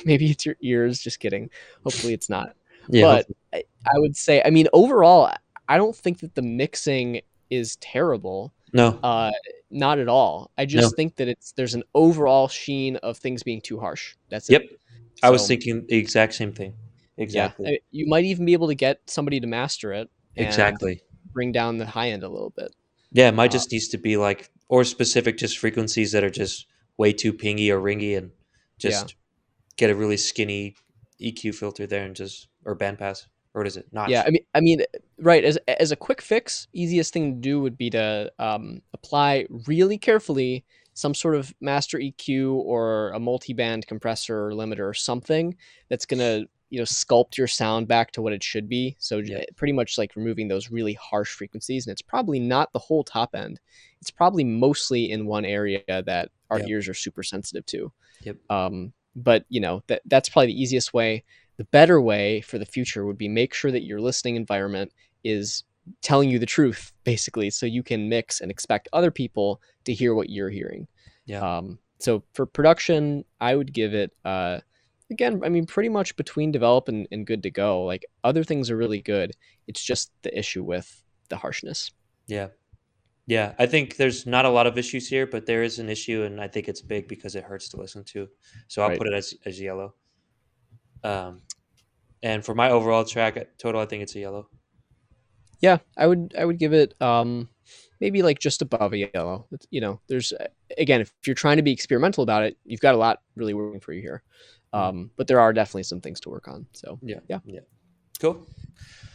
A: Maybe it's your ears. Just kidding. Hopefully it's not.
B: Yeah.
A: But I would say, I mean, overall, I don't think that the mixing is terrible.
B: No.
A: Not at all. I just think that there's an overall sheen of things being too harsh. That's
B: Yep.
A: it.
B: I was
A: So,
B: thinking the exact same thing. Exactly.
A: Yeah, you might even be able to get somebody to master it and
B: Exactly.
A: bring down the high end a little bit.
B: Yeah, it might just needs to be like, or specific just frequencies that are just way too pingy or ringy, and just get a really skinny EQ filter there and just, or bandpass, or what is it? Notch.
A: Yeah, I mean, right. As a quick fix, easiest thing to do would be to apply really carefully some sort of master EQ or a multi-band compressor or limiter or something that's gonna sculpt your sound back to what it should be. So pretty much like removing those really harsh frequencies, and it's probably not the whole top end. It's probably mostly in one area that our ears are super sensitive to.
B: Yep.
A: But that's probably the easiest way. The better way for the future would be make sure that your listening environment is telling you the truth, basically, so you can mix and expect other people to hear what you're hearing.
B: Yeah.
A: So for production, I would give it, again, I mean, pretty much between develop and good to go. Like, other things are really good. It's just the issue with the harshness.
B: Yeah. Yeah. I think there's not a lot of issues here, but there is an issue, and I think it's big because it hurts to listen to. So I'll put it as yellow. And for my overall track total, I think it's a yellow.
A: Yeah, I would give it maybe like just above a yellow. There's, again, if you're trying to be experimental about it, you've got a lot really working for you here. But there are definitely some things to work on. So yeah.
B: Cool.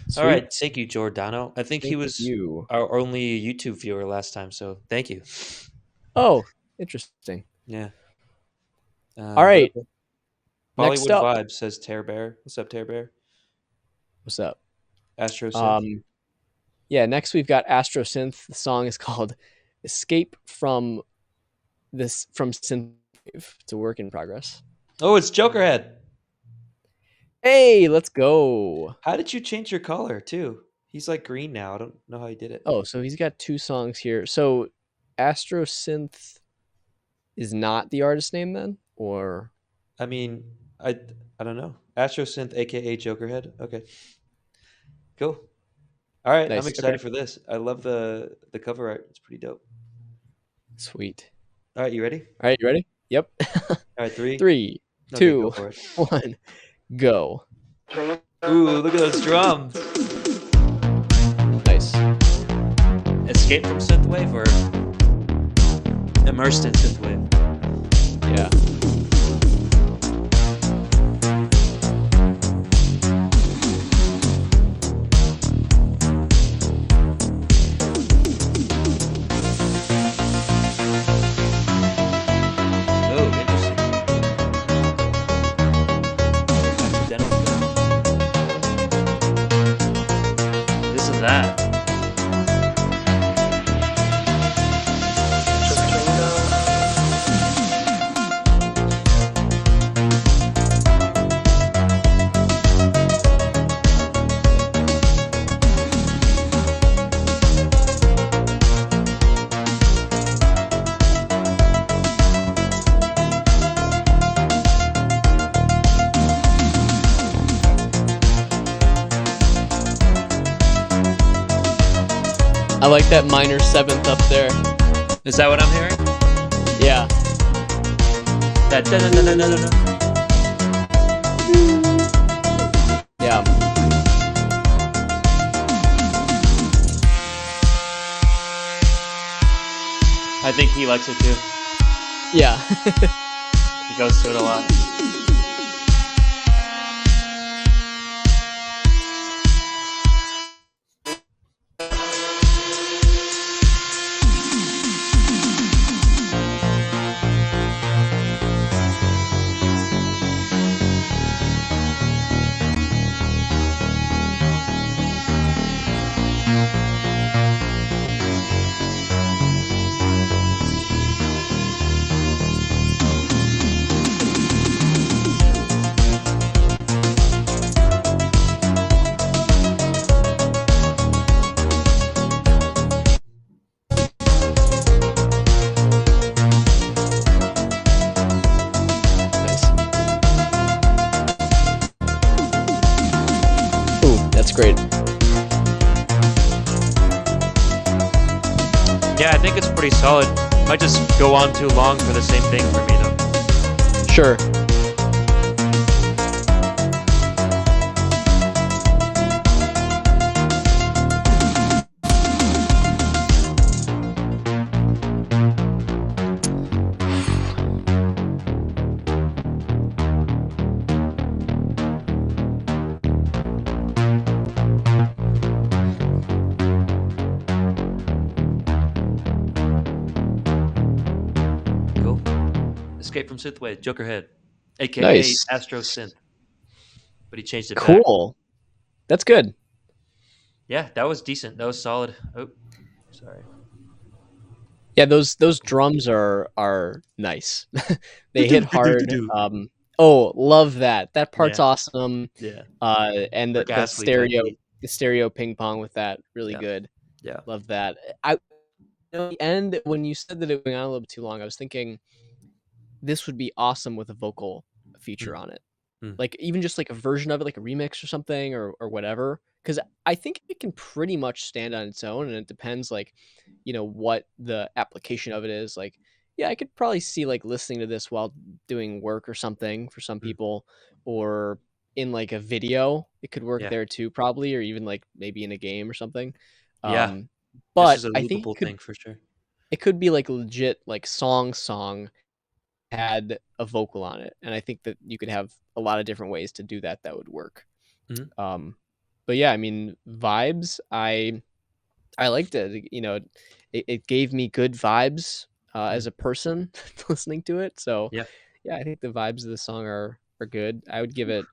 A: Sweet.
B: All right, thank you, Giordano. I think he was
A: you.
B: our only YouTube viewer last time, so thank you.
A: Oh, interesting.
B: Yeah.
A: All right.
B: Bollywood
A: Next up.
B: Vibes says Tear Bear. What's up, Tear Bear?
A: What's up?
B: Astro Synth.
A: Yeah, next we've got Astro Synth. The song is called Escape from Synthwave. It's a work in progress.
B: Oh, it's Jokerhead.
A: Hey, let's go.
B: How did you change your color too? He's like green now. I don't know how he did it.
A: Oh, so he's got two songs here. So Astro Synth is not the artist name then? Or
B: I mean, I don't know. Astro Synth, aka Jokerhead. Okay. Cool. All right,
A: nice.
B: I'm excited for this. I love the cover art. It's pretty dope.
A: Sweet.
B: All right, you ready?
A: All right, you ready? Yep.
B: All right, 3,
A: 2, 1, go.
B: Ooh, look at those drums.
A: Nice.
B: Escape from synthwave or immersed in synthwave?
A: Yeah. I like that minor seventh up there.
B: Is that what I'm hearing?
A: Yeah.
B: That da-da-da-da-da-da.
A: Yeah.
B: I think he likes it too.
A: Yeah.
B: He goes to it a lot.
A: great.
B: Yeah, I think it's pretty solid. Might just go on too long for the same thing for me though.
A: Sure.
B: Cool. Escape from Synthwave, Jokerhead, aka
A: Nice.
B: Astro Synth, but he changed it back.
A: Cool. That's good.
B: Yeah, that was decent. That was solid. Oh, sorry.
A: Yeah, those drums are nice. They hit hard. Love that. That part's
B: Yeah.
A: awesome.
B: Yeah.
A: And
B: Or
A: the
B: ghastly type beat.
A: stereo ping pong with that, really
B: Yeah.
A: good.
B: Yeah.
A: Love that. At the end, when you said that it went on a little bit too long, I was thinking this would be awesome with a vocal feature on it. Like even just like a version of it, like a remix or something or whatever. Because I think it can pretty much stand on its own, and it depends like, what the application of it is. Like, yeah, I could probably see like listening to this while doing work or something for some people, or in like a video, it could work
B: Yeah.
A: there too, probably, or even like maybe in a game or something.
B: Yeah. This
A: But
B: is a
A: I think
B: loopable thing for sure.
A: it could be like legit like song had a vocal on it, and I think that you could have a lot of different ways to do that would work. But yeah, I mean, vibes, I liked it. It gave me good vibes as a person listening to it. So
B: Yeah.
A: I think the vibes of the song are good. I would give it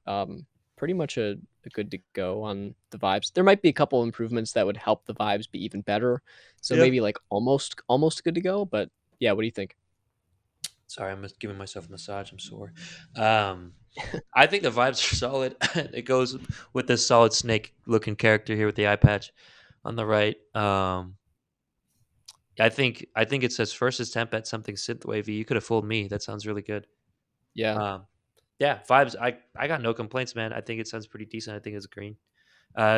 A: pretty much a good to go on the vibes. There might be a couple improvements that would help the vibes be even better. So maybe like almost good to go. But yeah, what do you think?
B: Sorry, I'm just giving myself a massage. I'm sore. I think the vibes are solid. It goes with this solid snake-looking character here with the eye patch on the right. I think it says first is temp at something synthwavy. You could have fooled me. That sounds really good.
A: Yeah.
B: Yeah, vibes. I got no complaints, man. I think it sounds pretty decent. I think it's green.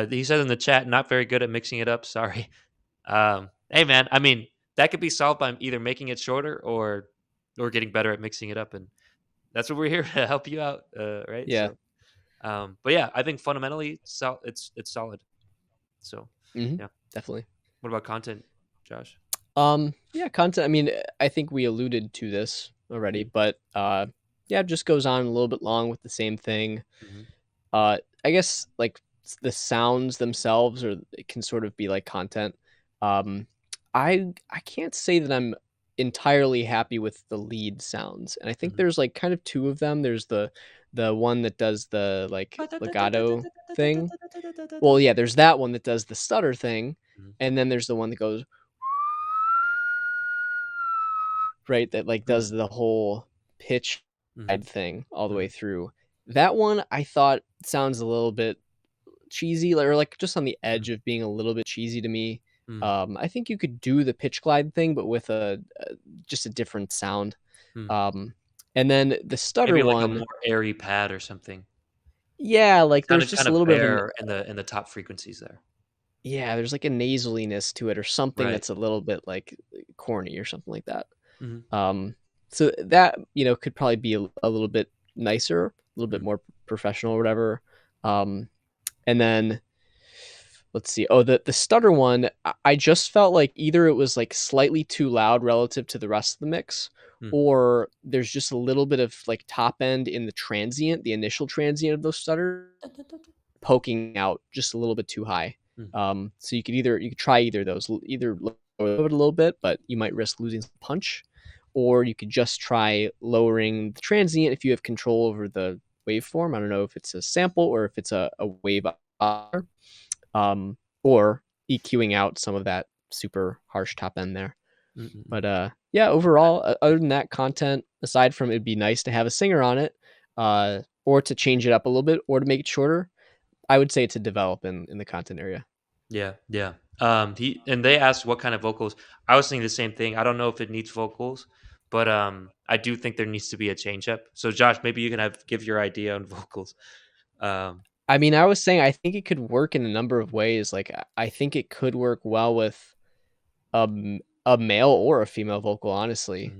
B: He said in the chat, not very good at mixing it up. Sorry. Hey, man. I mean, that could be solved by either making it shorter or getting better at mixing it up, and that's what we're here to help you out, right?
A: Yeah.
B: So, but yeah, I think fundamentally, it's solid. So, yeah,
A: definitely.
B: What about content, Josh?
A: Yeah, content. I mean, I think we alluded to this already, but yeah, it just goes on a little bit long with the same thing. I guess like the sounds themselves, or it can sort of be like content. I can't say that I'm entirely happy with the lead sounds, and I think there's like kind of two of them. There's the one that does the like legato thing. Well, yeah, there's that one that does the stutter thing, and then there's the one that goes right, that like does the whole pitch thing all the way through. That one I thought sounds a little bit cheesy, or like just on the edge of being a little bit cheesy to me. I think you could do the pitch glide thing, but with just a different sound. And then the stutter
B: Maybe like
A: one,
B: a more airy pad or something.
A: Yeah, like there's
B: Sounded
A: just
B: kind
A: a
B: of
A: little bit of
B: bare in the top frequencies there.
A: Yeah, there's like a nasaliness to it, or something
B: Right.
A: that's a little bit like corny or something like that. So that could probably be a little bit nicer, a little bit more professional or whatever. And then let's see. Oh, the stutter one, I just felt like either it was like slightly too loud relative to the rest of the mix, or there's just a little bit of like top end in the initial transient of those stutters poking out just a little bit too high. So you could try either of those, either lower it a little bit, but you might risk losing some punch, or you could just try lowering the transient if you have control over the waveform. I don't know if it's a sample or if it's a wave or EQing out some of that super harsh top end there. But yeah, overall, other than that, content, aside from it'd be nice to have a singer on it, or to change it up a little bit, or to make it shorter, I would say it's a develop in the content area.
B: Yeah. And they asked what kind of vocals. I was thinking the same thing. I don't know if it needs vocals, but I do think there needs to be a change up. So Josh, maybe you can give your idea on vocals.
A: I mean, I was saying I think it could work in a number of ways. Like I think it could work well with a male or a female vocal, honestly.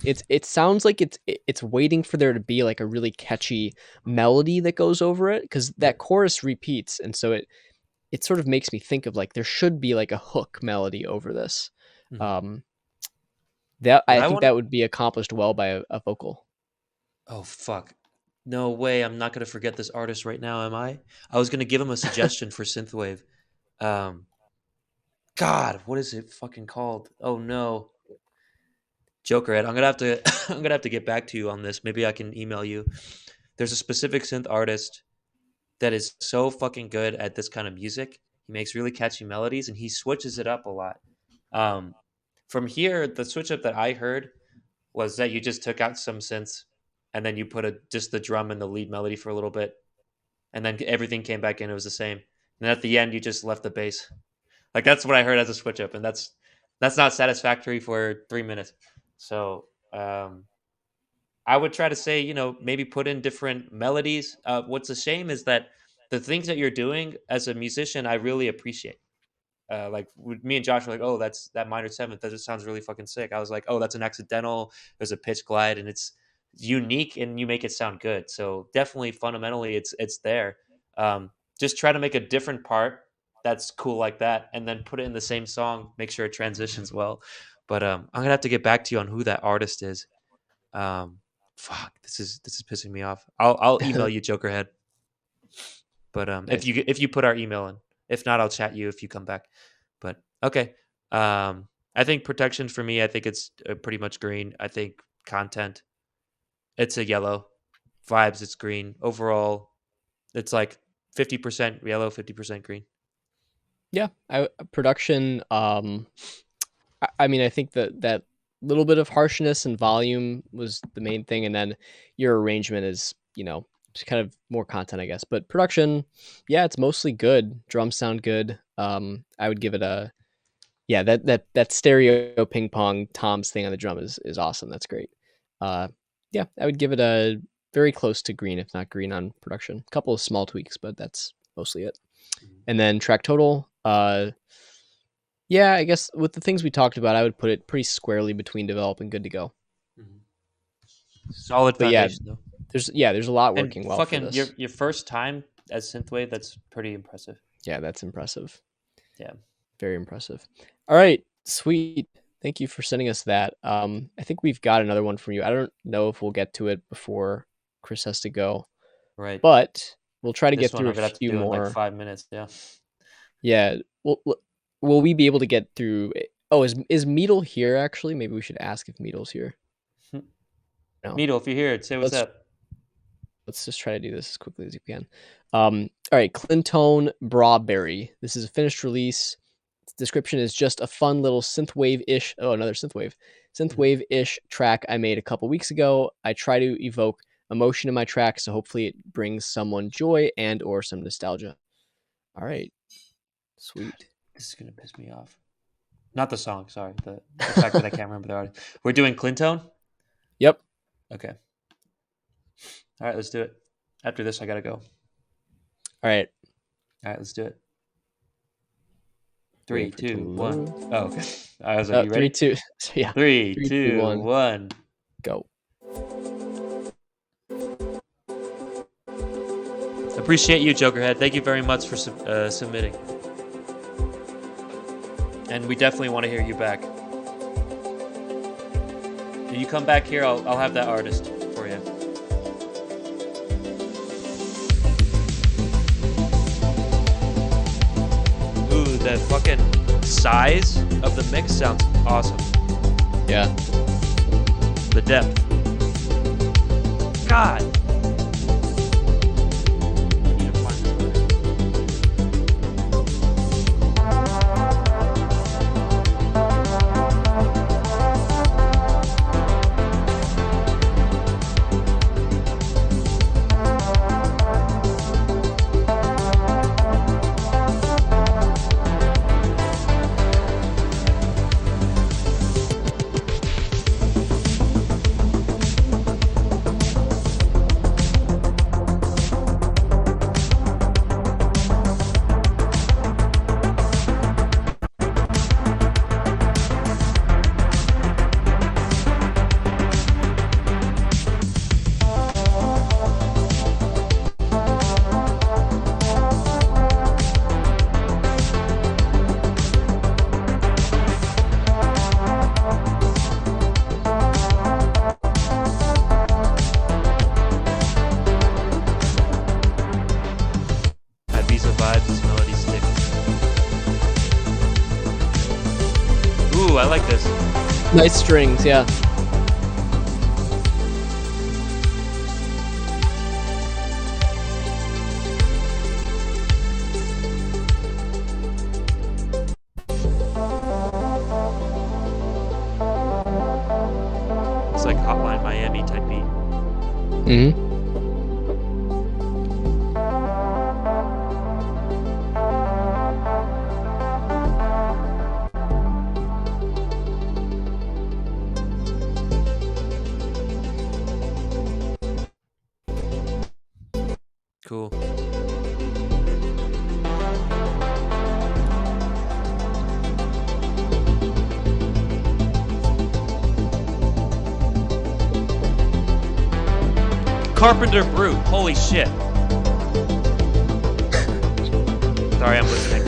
A: It sounds like it's waiting for there to be like a really catchy melody that goes over it, because that chorus repeats, and so it sort of makes me think of like there should be like a hook melody over this.
B: Mhm.
A: That
B: What
A: I
B: I
A: think
B: want to
A: that would be accomplished well by a vocal.
B: Oh fuck. No way, I'm not going to forget this artist right now, am I? I was going to give him a suggestion for synthwave. Um God, what is it fucking called? Oh no. Jokerhead. I'm going to have to I'm going to have to get back to you on this. Maybe I can email you. There's a specific synth artist that is so fucking good at this kind of music. He makes really catchy melodies and he switches it up a lot. Um, from here, the switch up that I heard was that you just took out some synths and then you put just the drum and the lead melody for a little bit, and then everything came back in. It was the same. And at the end, you just left the bass. Like that's what I heard as a switch up, and that's not satisfactory for 3 minutes. So I would try to say, maybe put in different melodies. What's a shame is that the things that you're doing as a musician, I really appreciate. Like me and Josh were like, oh, that's that minor seventh. That just sounds really fucking sick. I was like, oh, that's an accidental. There's a pitch glide, and it's unique, and you make it sound good. So definitely, fundamentally, it's there. Just try to make a different part that's cool like that, and then put it in the same song. Make sure it transitions well. But I'm gonna have to get back to you on who that artist is. Um, fuck, this is pissing me off. I'll email you, Jokerhead. But
A: Nice.
B: if you put our email in, if not, I'll chat you if you come back. But okay, I think protection for me, I think it's pretty much green. I think content, it's a yellow. Vibes, it's green. Overall, it's like 50% yellow, 50% green.
A: Yeah, production. I mean, I think that little bit of harshness and volume was the main thing, and then your arrangement is, just kind of more content, I guess. But production, yeah, it's mostly good. Drums sound good. I would give it a yeah. That stereo ping pong Tom's thing on the drum is awesome. That's great. Yeah, I would give it a very close to green, if not green on production. A couple of small tweaks, but that's mostly it. And then track total, yeah, I guess with the things we talked about, I would put it pretty squarely between develop and good to go.
B: Solid
A: But yeah,
B: foundation though.
A: there's a lot
B: And
A: working well for
B: fucking
A: this.
B: your first time as synthwave, that's pretty impressive.
A: Yeah, that's impressive.
B: Yeah.
A: Very impressive. All right, sweet. Thank you for sending us that. I think we've got another one from you. I don't know if we'll get to it before Chris has to go,
B: Right.
A: but we'll try to
B: This
A: get
B: one
A: through
B: I'm gonna
A: a
B: have to
A: few
B: do in
A: more.
B: like 5 minutes. Yeah.
A: Yeah, will we be able to get through? Oh, is Meadle here? Actually, maybe we should ask if Meadle's here. No.
B: Meadle, if you're here, say what's up.
A: Let's just try to do this as quickly as you can. All right, Clintone Brawberry. This is a finished release. Its description is just a fun little synthwave-ish. Oh, another synthwave-ish track I made a couple weeks ago. I try to evoke emotion in my track, so hopefully it brings someone joy and or some nostalgia. All right, sweet.
B: This is gonna piss me off. Not the song, sorry. The fact that I can't remember the artist. We're doing Clintone?
A: Yep.
B: Okay. All right, let's do it. After this, I gotta go.
A: All right.
B: All right, let's do it. 3,
A: Wait for it to
B: 2, 1.
A: load.
B: Oh, okay. I was like, you ready?
A: 3, 2. Yeah.
B: 3,
A: 3,
B: 2,
A: 2, 1.
B: 1.
A: Go.
B: Appreciate you, Jokerhead. Thank you very much for submitting. And we definitely want to hear you back. If you come back here, I'll have that artist for you. Ooh, the fucking size of the mix sounds awesome.
A: Yeah.
B: The depth. God. I need to find this artist.
A: Nice strings, yeah.
B: It's like Hotline Miami type beat.
A: Mm-hmm.
B: Cool. Carpenter Brute. Holy shit. Sorry, I'm listening.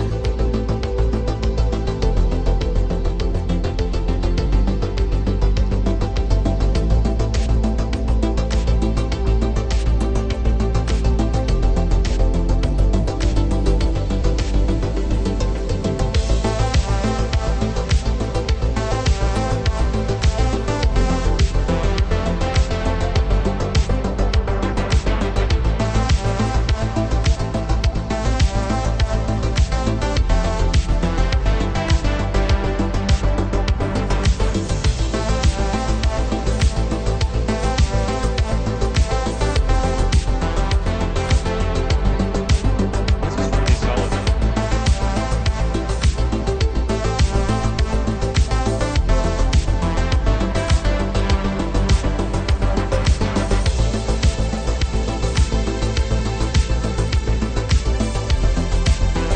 B: This is really solid.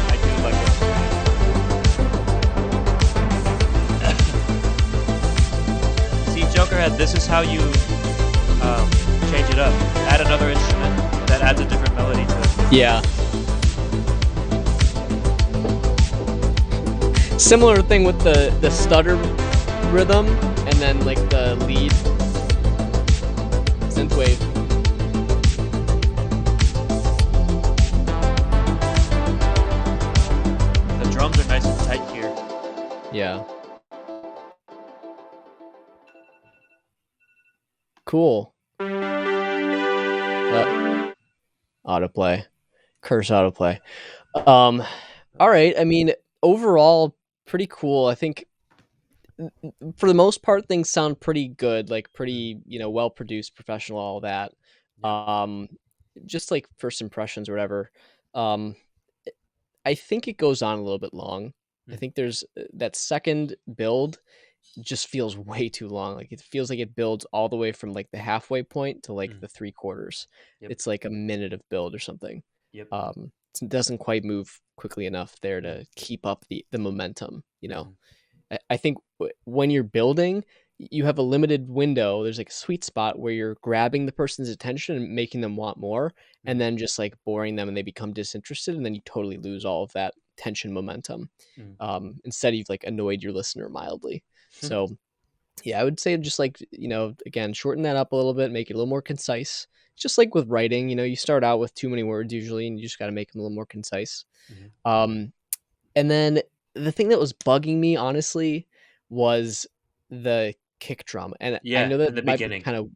B: I do like it. See, Jokerhead, this is how you change it up. Add another instrument that adds a different melody to it.
A: Yeah. Similar thing with the stutter rhythm and then like the lead synthwave.
B: The drums are nice and tight here.
A: Yeah. Cool. Autoplay. Curse autoplay. All right. I mean, overall, pretty cool. I think for the most part, things sound pretty good, like pretty, well produced, professional, all that. Just like first impressions or whatever. I think it goes on a little bit long. I think there's that second build just feels way too long. Like it feels like it builds all the way from like the halfway point to like the 3/4.
B: Yep.
A: It's like a minute of build or something.
B: Yep.
A: It doesn't quite move quickly enough there to keep up the momentum. I think when you're building, you have a limited window. There's like a sweet spot where you're grabbing the person's attention and making them want more, and then just like boring them and they become disinterested, and then you totally lose all of that tension momentum. Instead, you've like annoyed your listener mildly. So, yeah, I would say just like, again, shorten that up a little bit, make it a little more concise. Just like with writing, you start out with too many words usually, and you just got to make them a little more concise. And then the thing that was bugging me, honestly, was the kick drum. And I know that
B: in the
A: might be
B: beginning.
A: kind of,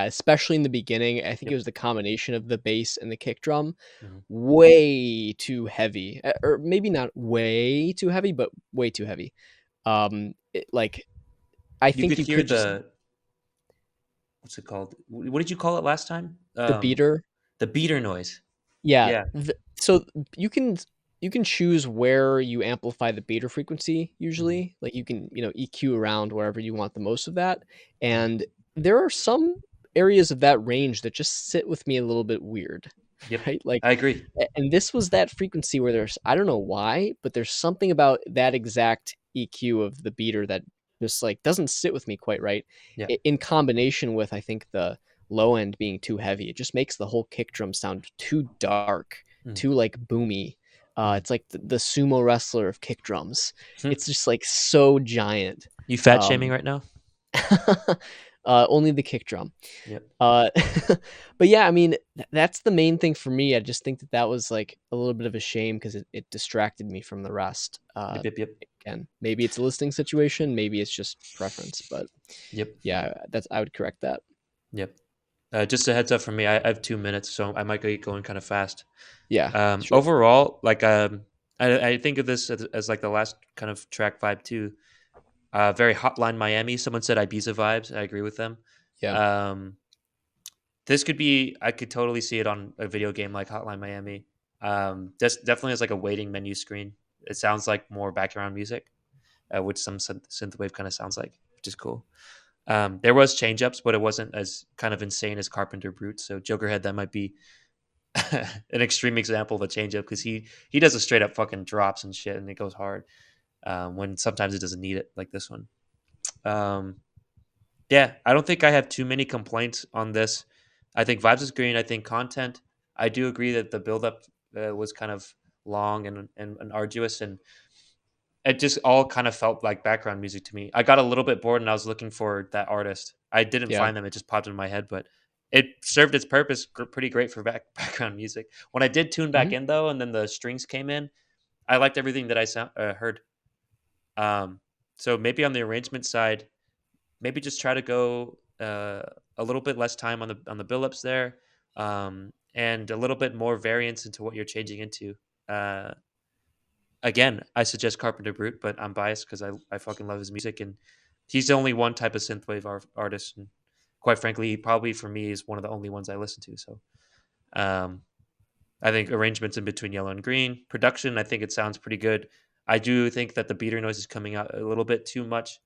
A: especially in the beginning. I think
B: Yep.
A: it was the combination of the bass and the kick drum,
B: Mhm.
A: way too heavy, or maybe not way too heavy, but way too heavy. Like I
B: You
A: think
B: could
A: you
B: hear
A: could just
B: what's it called? What did you call it last time?
A: the beater.
B: The beater noise.
A: Yeah. So you can choose where you amplify the beater frequency usually. Like you can, EQ around wherever you want the most of that. And there are some areas of that range that just sit with me a little bit weird.
B: Yep.
A: Right? Like
B: I agree.
A: and this was that frequency where I don't know why, but there's something about that exact EQ of the beater that just like doesn't sit with me quite right.
B: Yeah.
A: In combination with, I think, the low end being too heavy, it just makes the whole kick drum sound too dark, too like boomy. It's like the sumo wrestler of kick drums. It's just like so giant.
B: You fat shaming right now?
A: Only the kick drum.
B: Yep.
A: But yeah, I mean, that's the main thing for me. I just think that was like a little bit of a shame because it distracted me from the rest.
B: Yep.
A: again, maybe it's a listening situation, maybe it's just preference, but
B: Yep.
A: yeah, I would correct that.
B: Yep. Just a heads up from me. I have 2 minutes, so I might get going kind of fast.
A: Yeah, sure.
B: Overall, like I think of this as like the last kind of track vibe too. Very Hotline Miami. Someone said Ibiza vibes. I agree with them.
A: Yeah.
B: This could be. I could totally see it on a video game like Hotline Miami. This definitely has like a waiting menu screen. It sounds like more background music, which some synthwave kind of sounds like, which is cool. There was change ups, but it wasn't as kind of insane as Carpenter Brute. So Jokerhead, that might be an extreme example of a change up because he does a straight up fucking drops and shit, and it goes hard when sometimes it doesn't need it, like this one. Yeah, I don't think I have too many complaints on this. I think vibes is green. I think content. I do agree that the build up was kind of long and arduous, and it just all kind of felt like background music to me. I got a little bit bored and I was looking for that artist. I didn't
A: Yeah.
B: find them. It just popped in my head, but it served its purpose pretty great for background music. When I did tune back in though, and then the strings came in, I liked everything that I heard. So maybe on the arrangement side, maybe just try to go a little bit less time on the build ups there, and a little bit more variance into what you're changing into. Again, I suggest Carpenter Brute, but I'm biased because I fucking love his music, and he's the only one type of synthwave artist, and quite frankly, he probably for me is one of the only ones I listen to. So, I think arrangements in between yellow and green, production, I think it sounds pretty good. I do think that the beater noise is coming out a little bit too much,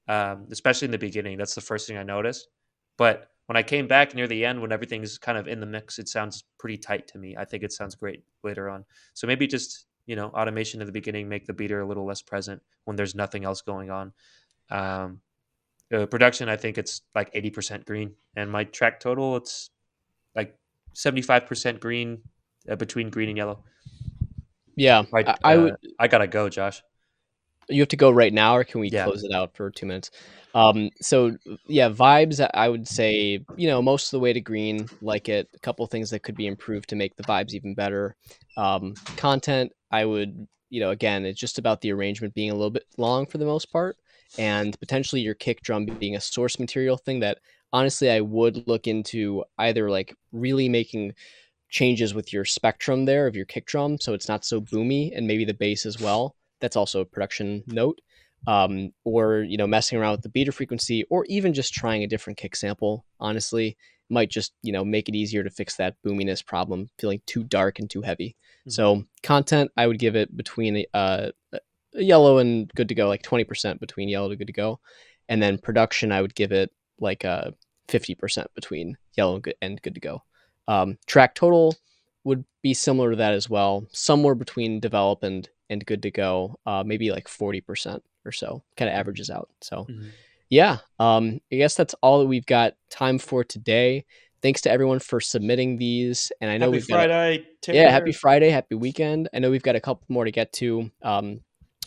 B: especially in the beginning. That's the first thing I noticed. But when I came back near the end, when everything's kind of in the mix, it sounds pretty tight to me. I think it sounds great later on. So maybe just automation in the beginning, make the beater a little less present when there's nothing else going on. Production, I think it's like 80% green, and my track total, it's like 75% green, between green and yellow.
A: Yeah, I would.
B: I gotta go, Josh.
A: You have to go right now, or can we
B: Yeah.
A: close it out for 2 minutes? So yeah, vibes. I would say most of the way to green. Like it. A couple things that could be improved to make the vibes even better. Content. I would. Again, it's just about the arrangement being a little bit long for the most part, and potentially your kick drum being a source material thing that honestly I would look into either like really making changes with your spectrum there of your kick drum so it's not so boomy, and maybe the bass as well. That's also a production note. Or messing around with the beater frequency, or even just trying a different kick sample honestly might just make it easier to fix that boominess problem, feeling too dark and too heavy. So content, I would give it between yellow and good to go, like 20% between yellow to good to go. And then production, I would give it like 50% between yellow and good to go. Track total would be similar to that as well, somewhere between develop and good to go, maybe like 40% or so, kind of averages out. So yeah, I guess that's all that we've got time for today. Thanks to everyone for submitting these, and I know
B: Happy Friday.
A: Happy Friday, happy weekend. I know we've got a couple more to get to.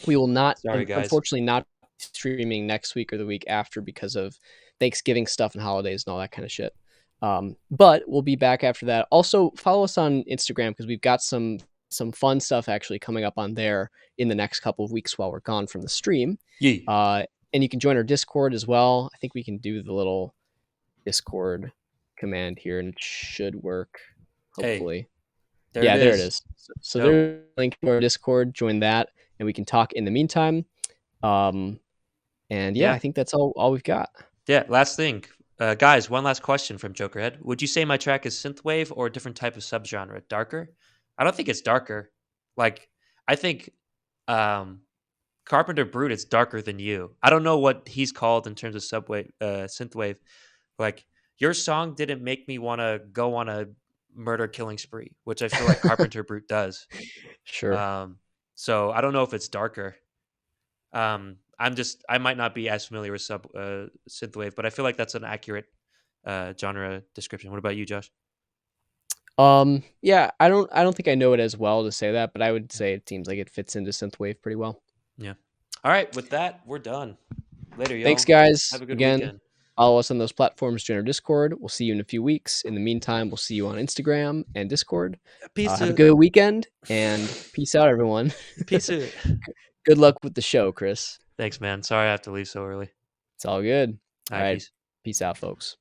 A: We will not, unfortunately, not streaming next week or the week after because of Thanksgiving stuff and holidays and all that kind of shit. But we'll be back after that. Also, follow us on Instagram because we've got some fun stuff actually coming up on there in the next couple of weeks while we're gone from the stream.
B: Yeah.
A: And you can join our Discord as well. I think we can do the little Discord command here and it should work, hopefully.
B: Hey,
A: there it is. So there's a link to our Discord. Join that and we can talk in the meantime. And I think that's all we've got.
B: Yeah, last thing. Guys, one last question from Jokerhead. Would you say my track is synthwave or a different type of subgenre? Darker? I don't think it's darker. Like, I think Carpenter Brute is darker than you. I don't know what he's called in terms of synthwave. Like, your song didn't make me want to go on a murder killing spree, which I feel like Carpenter Brute does.
A: Sure.
B: So I don't know if it's darker. I might not be as familiar with synthwave, but I feel like that's an accurate genre description. What about you, Josh?
A: I don't think I know it as well to say that, but I would say it seems like it fits into synthwave pretty well.
B: Yeah. All right, with that, we're done. Later, y'all.
A: Thanks, guys.
B: Have a good
A: Again,
B: weekend.
A: Follow us on those platforms, join our Discord. We'll see you in a few weeks. In the meantime, we'll see you on Instagram and Discord.
B: Peace
A: Have a good weekend and peace out, everyone.
B: Peace out.
A: good luck with the show, Chris.
B: Thanks, man. Sorry I have to leave so early.
A: It's all good.
B: All
A: All
B: right,
A: right.
B: peace.
A: Peace out, folks.